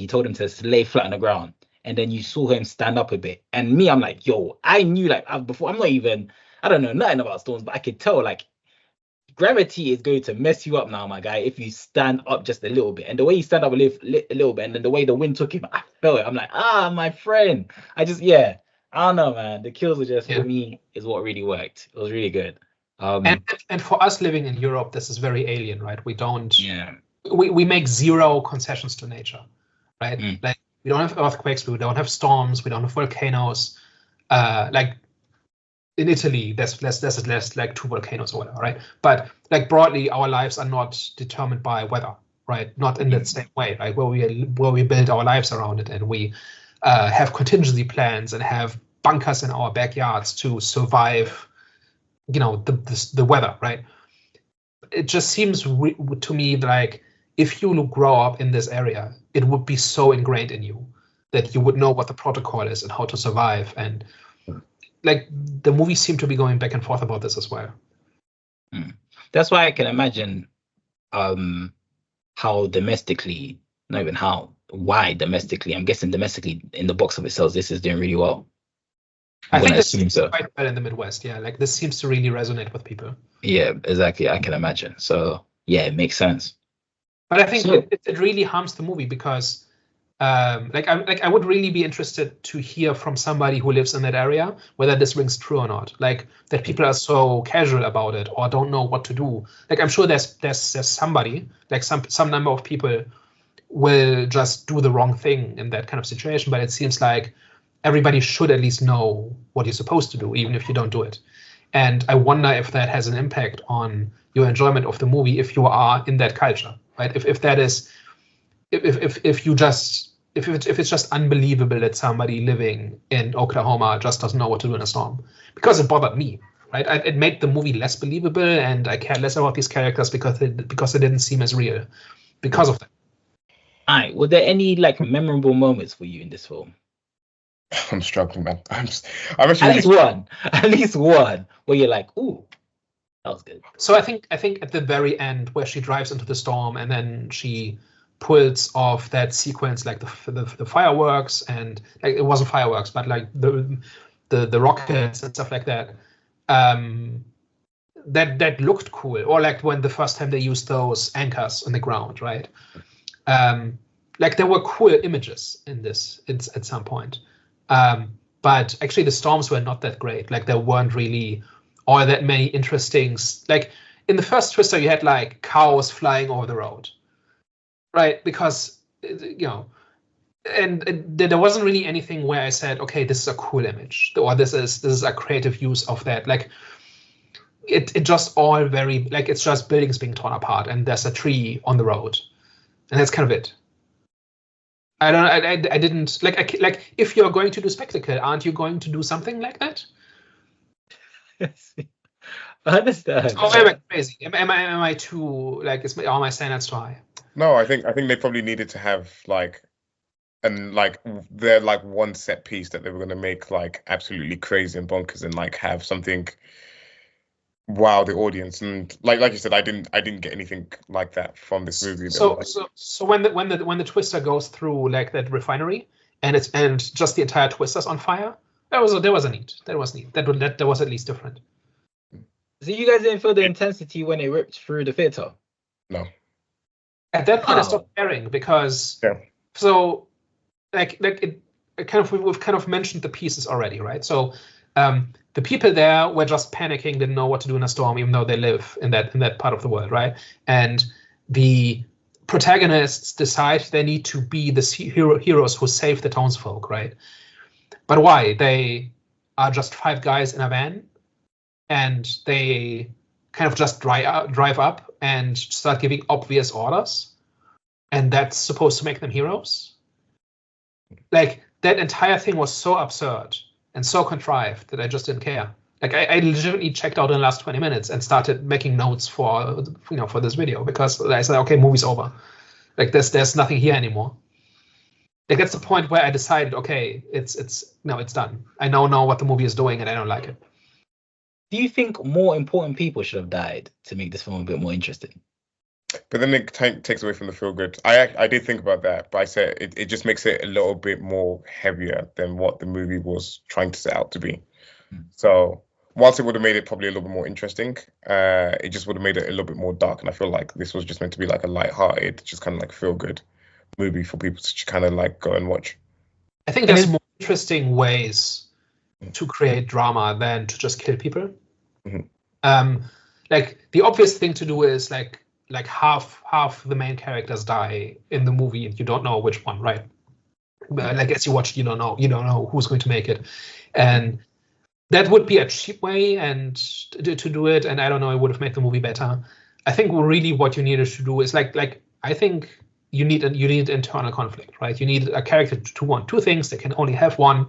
lay flat on the ground, and then you saw him stand up a bit. And me, I'm like, yo, I knew like before, I don't know nothing about storms, but I could tell like gravity is going to mess you up now, my guy, if you stand up just a little bit. And the way he stand up a little bit, and then the way the wind took him, I felt it. I'm like, my friend. I don't know, man. The kills were just, for me, is what really worked. It was really good. And for us living in Europe, this is very alien, right? We don't. Yeah. We make zero concessions to nature, right? Like we don't have earthquakes, we don't have storms, we don't have volcanoes. Like in Italy, there's less like 2 volcanoes or whatever, right? But like broadly, our lives are not determined by weather, right? Not in that same way, right? Where we build our lives around it, and we have contingency plans and have bunkers in our backyards to survive, the weather, right? It just seems to me like if you grow up in this area, it would be so ingrained in you that you would know what the protocol is and how to survive. And like the movies seem to be going back and forth about this as well. That's why I can imagine how domestically, not even how, why domestically, I'm guessing domestically in the box office sales, this is doing really well. I think this seems quite well in the Midwest. Yeah, like this seems to really resonate with people. Yeah, exactly. I can imagine. So yeah, it makes sense. But I think it really harms the movie because, I would really be interested to hear from somebody who lives in that area whether this rings true or not. Like that people are so casual about it or don't know what to do. Like I'm sure there's somebody, like some number of people will just do the wrong thing in that kind of situation. But it seems like everybody should at least know what you're supposed to do, even if you don't do it. And I wonder if that has an impact on your enjoyment of the movie if you are in that culture, right? If that is, if it's just unbelievable that somebody living in Oklahoma just doesn't know what to do in a storm, because it bothered me, right? It made the movie less believable, and I cared less about these characters because they didn't seem as real because of that. All right. Were there any like memorable moments for you in this film? I'm struggling, man. I'm actually at least one where you're like, ooh, that was good. So I think at the very end where she drives into the storm and then she pulls off that sequence, like the fireworks, and like it wasn't fireworks, but like the rockets and stuff like that. That looked cool. Or like when the first time they used those anchors on the ground, right? Like there were cool images in this at some point. But actually the storms were not that great. Like there weren't really all that many interesting, like in the first Twister you had like cows flying over the road, right? Because and there wasn't really anything where I said, okay, this is a cool image, or this is a creative use of that. Like it just all very, like it's just buildings being torn apart and there's a tree on the road, and that's kind of it. I didn't like if you're going to do spectacle, aren't you going to do something like that? I understand. Oh, am I crazy? Am I too like? Are my standards too high? No, I think they probably needed to have their one set piece that they were going to make like absolutely crazy and bonkers and like have something wow the audience, and like you said, I didn't get anything like that from this movie. So when the Twister goes through like that refinery and just the entire Twister's on fire, that was neat. That was at least different. So you guys didn't feel the intensity when it ripped through the theater? No. At that point, I stopped caring because so like it kind of we've kind of mentioned the pieces already, right? So the people there were just panicking, didn't know what to do in a storm, even though they live in that part of the world, right? And the protagonists decide they need to be the heroes who save the townsfolk, right? But why? They are just 5 guys in a van, and they kind of just drive up and start giving obvious orders, and that's supposed to make them heroes? Like, that entire thing was so absurd and so contrived that I just didn't care. Like I legitimately checked out in the last 20 minutes and started making notes for this video, because I said, okay, movie's over. Like there's nothing here anymore. Like that's the point where I decided, okay, it's done. I now know what the movie is doing and I don't like it. Do you think more important people should have died to make this film a bit more interesting? But then it takes away from the feel good. I did think about that, but I said it just makes it a little bit more heavier than what the movie was trying to set out to be. So whilst it would have made it probably a little bit more interesting, it just would have made it a little bit more dark. And I feel like this was just meant to be like a light-hearted, just kind of like feel good movie for people to kind of like go and watch. I think there's more interesting ways to create drama than to just kill people. Mm-hmm. Like the obvious thing to do is like half the main characters die in the movie and you don't know which one, right? Like as you watch, you don't know who's going to make it, and that would be a cheap way and to do it. And I don't know, it would have made the movie better. I think really what you needed to do is like I think you need internal conflict, right? You need a character to want 2 things. They can only have one,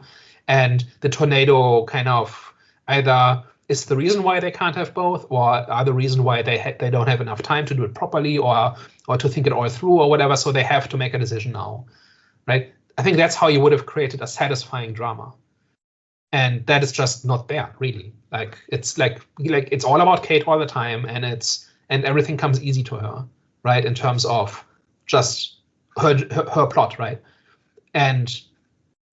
and the tornado kind of either is the reason why they can't have both, or are the reason why they don't have enough time to do it properly, or to think it all through, or whatever. So they have to make a decision now, right? I think that's how you would have created a satisfying drama, and that is just not there, really. Like it's like it's all about Kate all the time, and everything comes easy to her, right? In terms of just her plot, right? And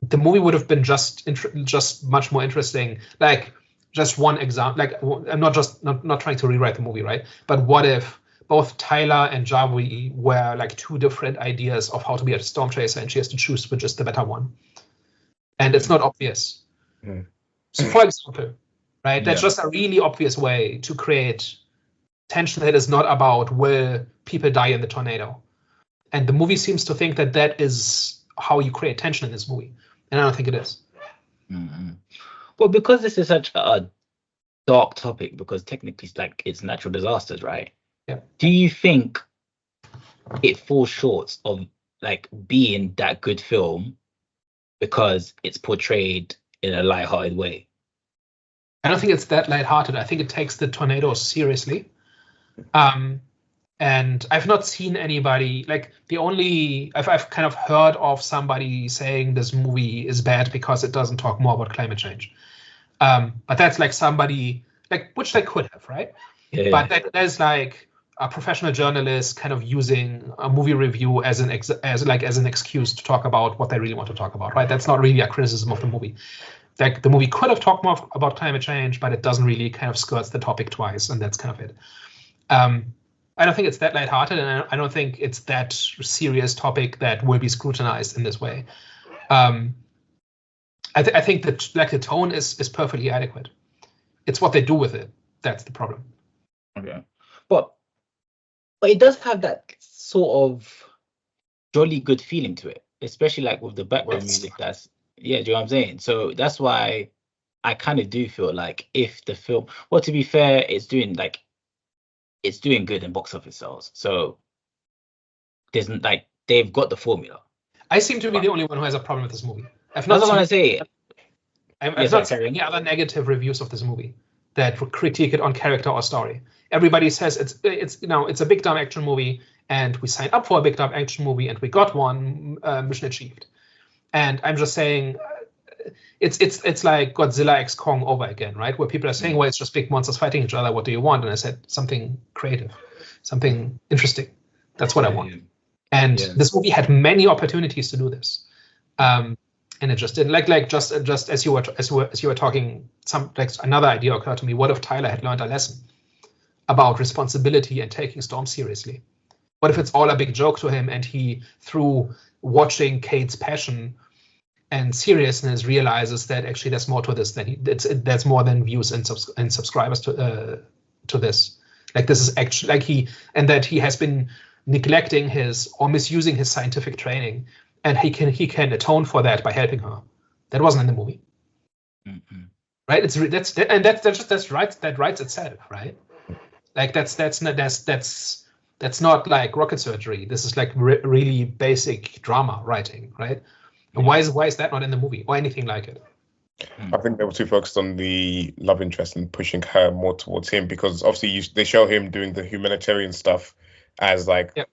the movie would have been just much more interesting. Like, just one example. Like, I'm not trying to rewrite the movie, right? But what if both Tyler and Javi were like two different ideas of how to be a storm chaser, and she has to choose which is the better one, and it's not obvious. So, for example, right, that's just a really obvious way to create tension that is not about will people die in the tornado, and the movie seems to think that that is how you create tension in this movie, and I don't think it is. Well, because this is such a dark topic, because technically it's natural disasters, right? Yeah. Do you think it falls short of like being that good film because it's portrayed in a lighthearted way? I don't think it's that lighthearted. I think it takes the tornadoes seriously. And I've not seen anybody, like, I've kind of heard of somebody saying this movie is bad because it doesn't talk more about climate change. But that's like somebody, like, which they could have, right? Yeah. But there's like a professional journalist kind of using a movie review as an excuse to talk about what they really want to talk about, right? That's not really a criticism of the movie. Like, the movie could have talked more about climate change, but it doesn't really kind of skirts the topic twice, and that's kind of it. I don't think it's that lighthearted, and I don't think it's that serious topic that will be scrutinized in this way. I think that, like, the tone is perfectly adequate. It's what they do with it that's the problem. Okay, but it does have that sort of jolly good feeling to it, especially like with the background music. Do you know what I'm saying? So that's why I kind of do feel like if the film, well, to be fair, it's doing good in box office sales. So there's like, they've got the formula. I seem to be the only one who has a problem with this movie. I've not seen any other negative reviews of this movie that critique it on character or story. Everybody says it's a big dumb action movie, and we signed up for a big dumb action movie, and we got one, mission achieved. And I'm just saying, it's like Godzilla x Kong over again, right? Where people are saying, well, it's just big monsters fighting each other. What do you want? And I said, something creative, something interesting. That's what I want. And this movie had many opportunities to do this, and it just didn't. Like just as you were talking, another idea occurred to me. What if Tyler had learned a lesson about responsibility and taking Storm seriously? What if it's all a big joke to him, and he, through watching Kate's passion and seriousness, realizes that actually there's more to this than there's more than views and subscribers to this. Like, this is actually that he has been neglecting his or misusing his scientific training, and he can atone for that by helping her. That wasn't in the movie, right? That writes itself, right? Like, that's not like rocket surgery. This is like really basic drama writing, right? And why is that not in the movie or anything like it? I think they were too focused on the love interest and pushing her more towards him, because obviously they show him doing the humanitarian stuff as like a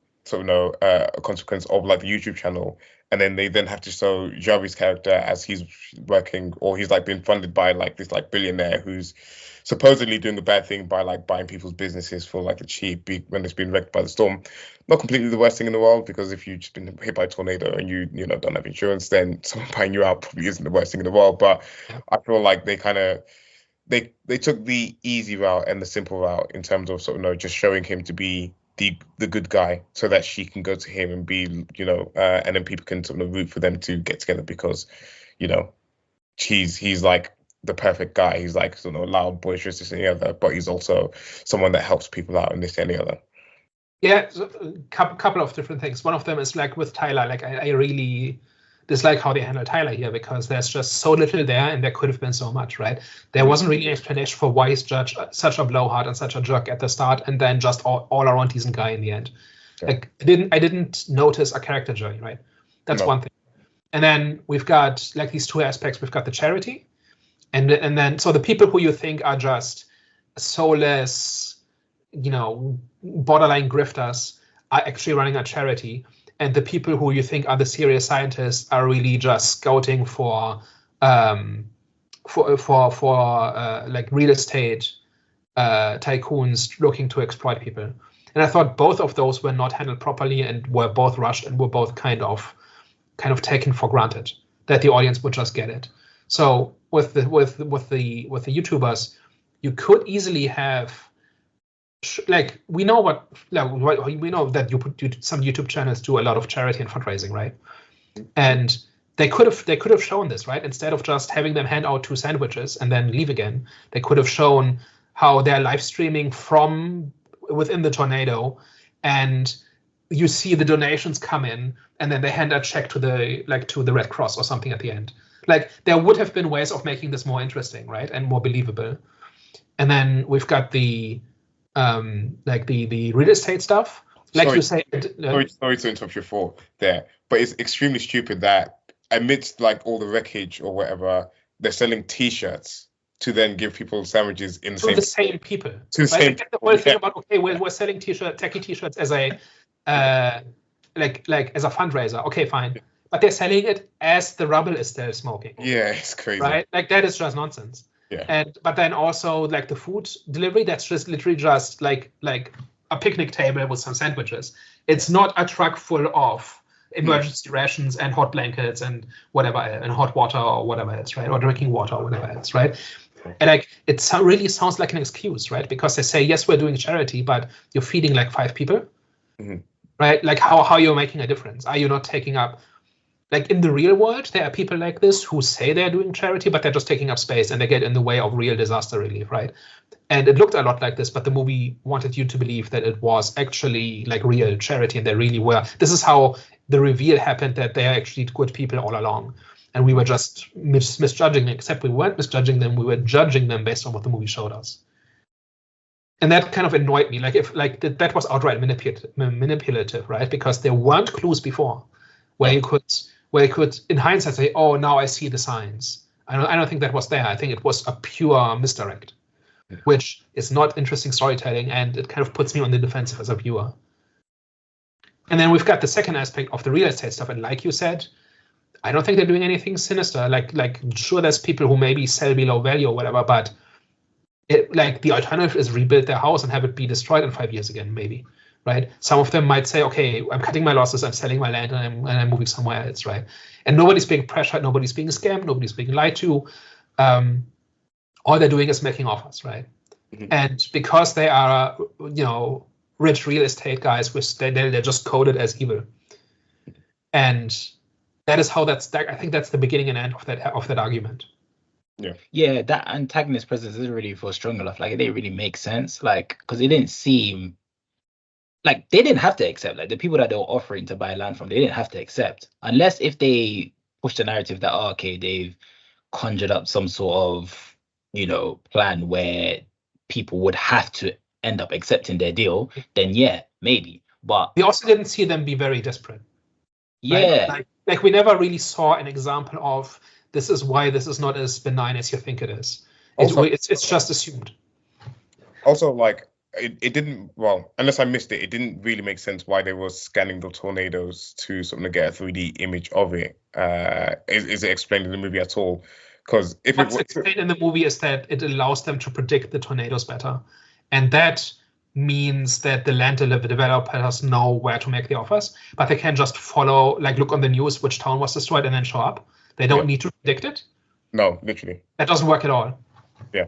consequence of like the YouTube channel, and then they have to show Javi's character as he's working, or he's like being funded by like this like billionaire who's supposedly doing a bad thing by like buying people's businesses for like the cheap when it's been wrecked by the storm. Not completely the worst thing in the world, because if you've just been hit by a tornado and you don't have insurance, then someone buying you out probably isn't the worst thing in the world. But I feel like they kind of they took the easy route and the simple route in terms of just showing him to be the good guy, so that she can go to him and be and then people can root for them to get together, because he's like the perfect guy. He's like loud, boisterous, this and the other, but he's also someone that helps people out in this and the other. Yeah, so couple of different things. One of them is like with Tyler. Like, I really dislike how they handle Tyler here, because there's just so little there, and there could have been so much, right? There wasn't really an explanation for why he's such a blowhard and such a jerk at the start, and then just all around decent guy in the end. Yeah. Like, I didn't notice a character journey, right? That's one thing. And then we've got like these two aspects. We've got the charity, and then so the people who you think are just soulless, borderline grifters, are actually running a charity, and the people who you think are the serious scientists are really just scouting for like real estate tycoons looking to exploit people. And I thought both of those were not handled properly and were both rushed and were both kind of taken for granted that the audience would just get it. So with the YouTubers, you could easily have we know that some YouTube channels do a lot of charity and fundraising, right? And they could have shown this, right? Instead of just having them hand out 2 sandwiches and then leave again, they could have shown how they're live streaming from within the tornado, and you see the donations come in, and then they hand a check to the Red Cross or something at the end. Like, there would have been ways of making this more interesting, right, and more believable. And then we've got the real estate stuff. Like Sorry. you say, Sorry to interrupt your thought there, but it's extremely stupid that amidst like all the wreckage or whatever, they're selling T-shirts to then give people sandwiches in to the same people. To the same the whole thing about, okay, we're selling techie T-shirts as a as a fundraiser. Okay, fine, but they're selling it as the rubble is still smoking. Yeah, it's crazy. Right, like that is just nonsense. Yeah. But then also like the food delivery, that's just literally just like a picnic table with some sandwiches. It's not a truck full of emergency rations and hot blankets and whatever, and hot water or whatever else, right? Or drinking water or whatever else, right? And like it really sounds like an excuse, right? Because they say, yes, we're doing charity, but you're feeding like 5 people, right? Like how you're making a difference? Are you not taking up? Like in the real world, there are people like this who say they're doing charity, but they're just taking up space and they get in the way of real disaster relief, right? And it looked a lot like this, but the movie wanted you to believe that it was actually like real charity and they really were. This is how the reveal happened, that they're actually good people all along. And we were just misjudging them, except we weren't misjudging them, we were judging them based on what the movie showed us. And that kind of annoyed me, like if that was outright manipulative, right? Because there weren't clues before where you could, in hindsight, say, oh, now I see the signs. I don't think that was there. I think it was a pure misdirect, which is not interesting storytelling, and it kind of puts me on the defensive as a viewer. And then we've got the second aspect of the real estate stuff, and like you said, I don't think they're doing anything sinister. Like sure, there's people who maybe sell below value or whatever, but the alternative is rebuild their house and have it be destroyed in 5 years again, maybe. Right? Some of them might say, okay, I'm cutting my losses, I'm selling my land, and I'm moving somewhere else, right? And nobody's being pressured, nobody's being scammed, nobody's being lied to. All they're doing is making offers, right? And because they are, rich real estate guys, they're just coded as evil. And that is how I think that's the beginning and end of that argument. Yeah, that antagonist presence doesn't really feel strong enough. Like, it didn't really make sense. Like, because it didn't seem like they didn't have to accept, like the people that they were offering to buy land from, they didn't have to accept, unless if they push the narrative that, oh, okay, they've conjured up some sort of, plan where people would have to end up accepting their deal, then yeah, maybe. But we also didn't see them be very desperate. Yeah. Right? Like we never really saw an example of this is why this is not as benign as you think it is. It's just assumed. Also, like, it didn't, well, unless I missed it, it didn't really make sense why they were scanning the tornadoes to sort of get a 3D image of it. Is it explained in the movie at all? Because if what's explained in the movie is that it allows them to predict the tornadoes better, and that means that the land developers know where to make the offers, but they can just follow, like, look on the news which town was destroyed and then show up. They don't need to predict it. No, literally. That doesn't work at all. Yeah.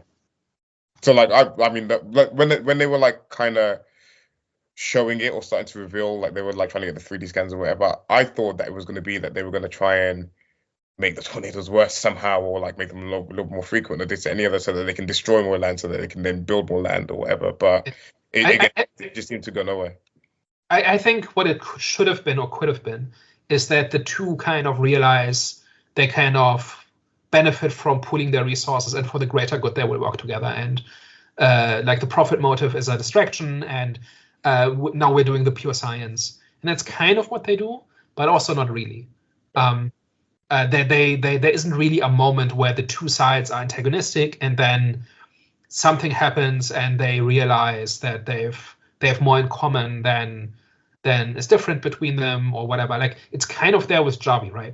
So, like, I mean, when they were, like, kind of showing it or starting to reveal, like, they were, like, trying to get the 3D scans or whatever, I thought that it was going to be that they were going to try and make the tornadoes worse somehow, or, like, make them a little more frequent, or this, any other, so that they can destroy more land so that they can then build more land or whatever. But it just seemed to go nowhere. I think what it should have been or could have been is that the two kind of realize they kind of benefit from pooling their resources, and for the greater good they will work together, and like the profit motive is a distraction, and now we're doing the pure science, and that's kind of what they do, but also not really. There isn't really a moment where the two sides are antagonistic and then something happens and they realize that they have more in common than is different between them or whatever. Like, it's kind of there with Javi, right?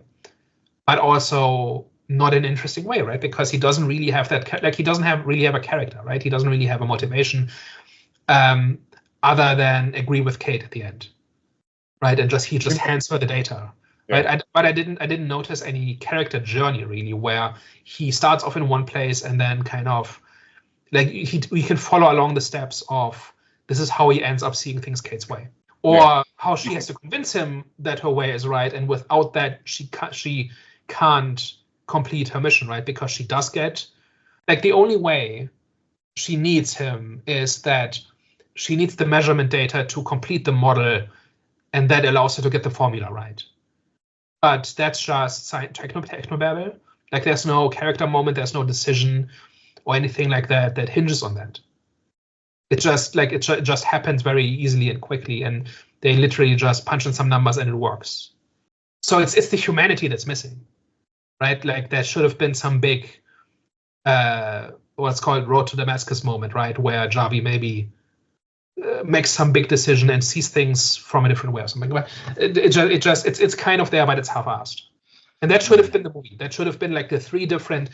But also not in an interesting way, right? Because he doesn't really have that, like, he doesn't really have a character, right? He doesn't really have a motivation. other than agree with Kate at the end, right? And he just hands her the data, right? But I didn't notice any character journey really, where he starts off in one place and then kind of like we can follow along the steps of this is how he ends up seeing things Kate's way, or how she has to convince him that her way is right, and without that she can't complete her mission, right? Because she does get, like, the only way she needs him is that she needs the measurement data to complete the model, and that allows her to get the formula right. But that's just technobabble. Like, there's no character moment, there's no decision or anything like that that hinges on that. It just happens very easily and quickly, and they literally just punch in some numbers and it works. So it's the humanity that's missing, right? Like, there should have been some big what's called road to Damascus moment, right, where Javi maybe makes some big decision and sees things from a different way or something. But it's kind of there, but it's half-assed. And that should have been the movie. That should have been like there's 3 different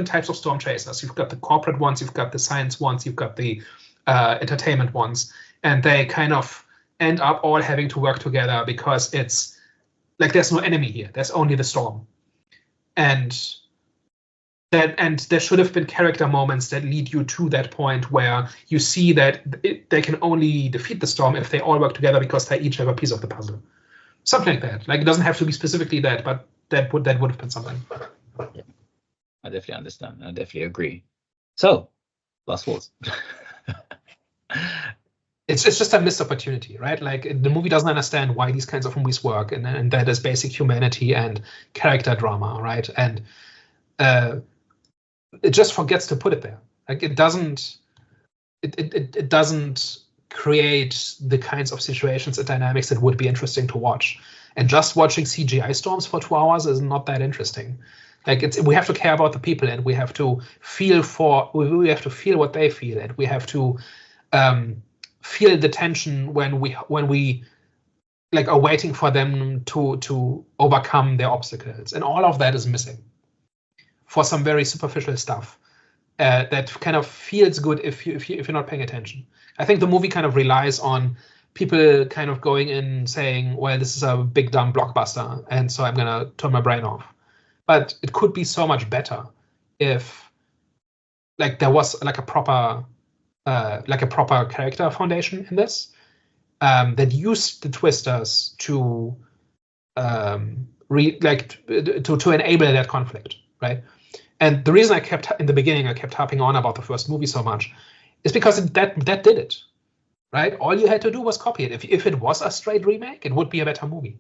types of storm chasers. You've got the corporate ones, you've got the science ones, you've got the entertainment ones, and they kind of end up all having to work together because it's like there's no enemy here. There's only the storm. And there should have been character moments that lead you to that point where you see that they can only defeat the storm if they all work together because they each have a piece of the puzzle. Something like that. Like, it doesn't have to be specifically that, but that would have been something. Yeah. I definitely understand. I definitely agree. So, last thoughts. It's just a missed opportunity, right? Like, the movie doesn't understand why these kinds of movies work, and that is basic humanity and character drama, right? And it just forgets to put it there. Like, it doesn't create the kinds of situations and dynamics that would be interesting to watch. And just watching CGI storms for 2 hours is not that interesting. Like, we have to care about the people, and we have to feel what they feel, and we have to feel the tension when we like are waiting for them to overcome their obstacles, and all of that is missing for some very superficial stuff that kind of feels good if you're not paying attention. I think the movie kind of relies on people kind of going in saying, well, this is a big dumb blockbuster, and so I'm gonna turn my brain off. But it could be so much better if like there was like a proper character foundation in this that used the twisters to enable that conflict, right? And the reason I kept harping on about the first movie so much is because that did it, right? All you had to do was copy it. If it was a straight remake, it would be a better movie.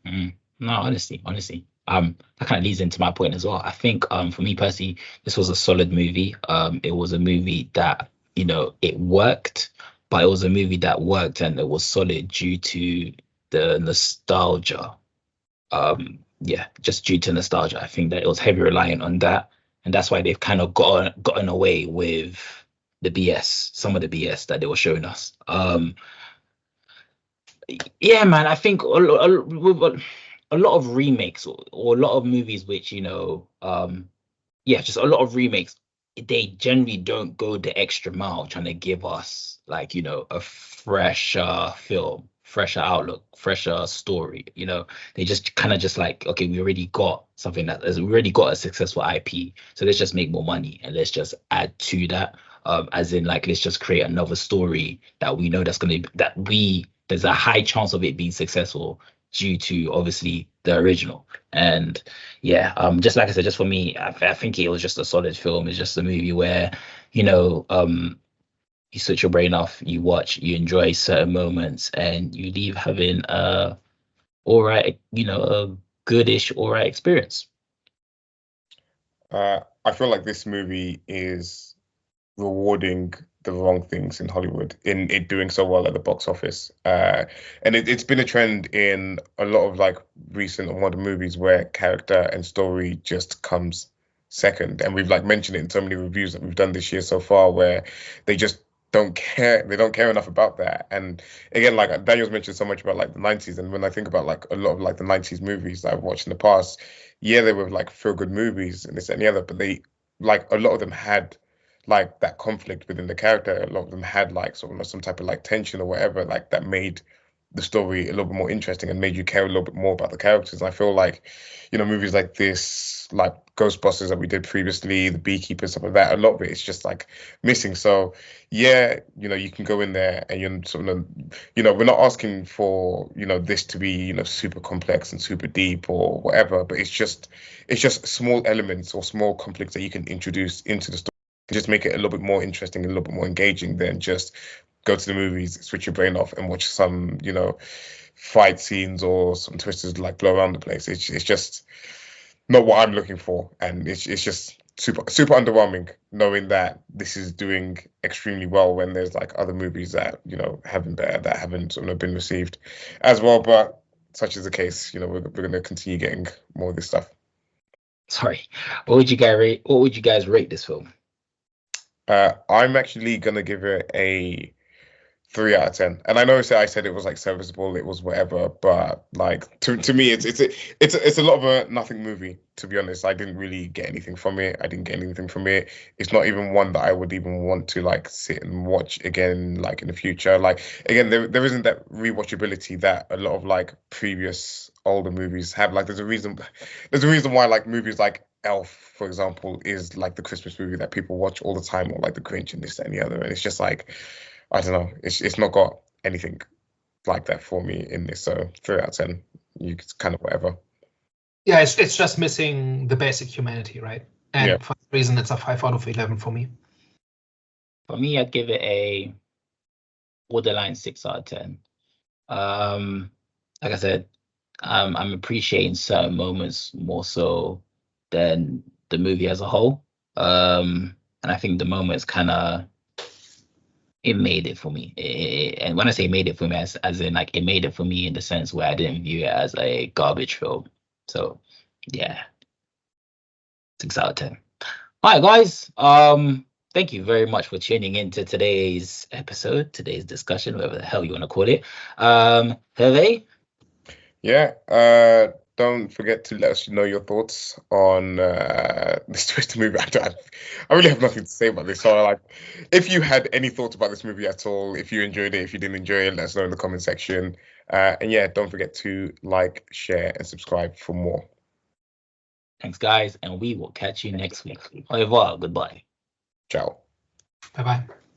No, honestly, that kind of leads into my point as well. I think for me personally, this was a solid movie. It was a movie that, you know, it worked, but it was a movie that worked and it was solid due to the nostalgia. Just due to nostalgia. I think that it was heavy reliant on that, and that's why they've kind of gotten away with the BS, some of the BS that they were showing us. Yeah, man, I think a lot of remakes or a lot of movies which, you know, just a lot of remakes, they generally don't go the extra mile trying to give us, like, you know, a fresher film, fresher outlook, fresher story. You know, they just kind of just like, okay, we already got something we already got a successful IP, so let's just make more money and let's just add to that. As in, like, let's just create another story that we know there's a high chance of it being successful due to obviously the original. And just like I said, just for me, I think it was just a solid film. It's just a movie where, you know, you switch your brain off, you watch, you enjoy certain moments, and you leave having a goodish, all right experience. I feel like this movie is rewarding the wrong things in Hollywood in it doing so well at the box office, and it's been a trend in a lot of like recent or modern movies where character and story just comes second, and we've like mentioned it in so many reviews that we've done this year so far, where they just don't care enough about that. And again, like Daniel's mentioned so much about like the 90s, and when I think about like a lot of like the 90s movies that I've watched in the past, they were like feel good movies and this and the other, but they, like, a lot of them had like that conflict within the character. A lot of them had like sort of some type of like tension or whatever, like that made the story a little bit more interesting and made you care a little bit more about the characters. And I feel like, movies like this, like Ghostbusters that we did previously, The Beekeeper, stuff like that, a lot of it is just like missing. So yeah, you can go in there and you're sort of, we're not asking for, this to be, super complex and super deep or whatever, but it's just small elements or small conflicts that you can introduce into the story and just make it a little bit more interesting and a little bit more engaging than just go to the movies, switch your brain off, and watch some, fight scenes or some twisters like blow around the place. It's just not what I'm looking for, and it's just super underwhelming knowing that this is doing extremely well when there's like other movies that haven't sort of been received as well. But such is the case. We're going to continue getting more of this stuff. Sorry, what would you guys rate this film? I'm actually gonna give it a 3 out of 10, and I know I said it was like serviceable, it was whatever, but like to me, it's a lot of a nothing movie. To be honest, I didn't really get anything from it. It's not even one that I would even want to like sit and watch again, like in the future. Like again, there isn't that rewatchability that a lot of like previous older movies have. Like there's a reason why like movies like Elf, for example, is like the Christmas movie that people watch all the time, or like The Grinch and this that, and the other, and it's just like, I don't know. It's not got anything like that for me in this. So 3 out of 10. You kind of whatever. Yeah, it's just missing the basic humanity, right? And for that reason, it's a 5 out of 11 for me. For me, I'd give it a borderline 6 out of 10. Like I said, I'm appreciating certain moments more so than the movie as a whole. And I think the moments kind of, it made it for me. And when I say made it for me, as in like it made it for me in the sense where I didn't view it as a garbage film. So yeah, 6 out of 10. All right, guys. Thank you very much for tuning into today's episode, today's discussion, whatever the hell you want to call it. Hervé? Yeah. Don't forget to let us know your thoughts on this twisted movie. I really have nothing to say about this. So, like, if you had any thoughts about this movie at all, if you enjoyed it, if you didn't enjoy it, let us know in the comment section. And yeah, don't forget to like, share, and subscribe for more. Thanks, guys, and we will catch you next week. Au revoir. Goodbye. Ciao. Bye-bye.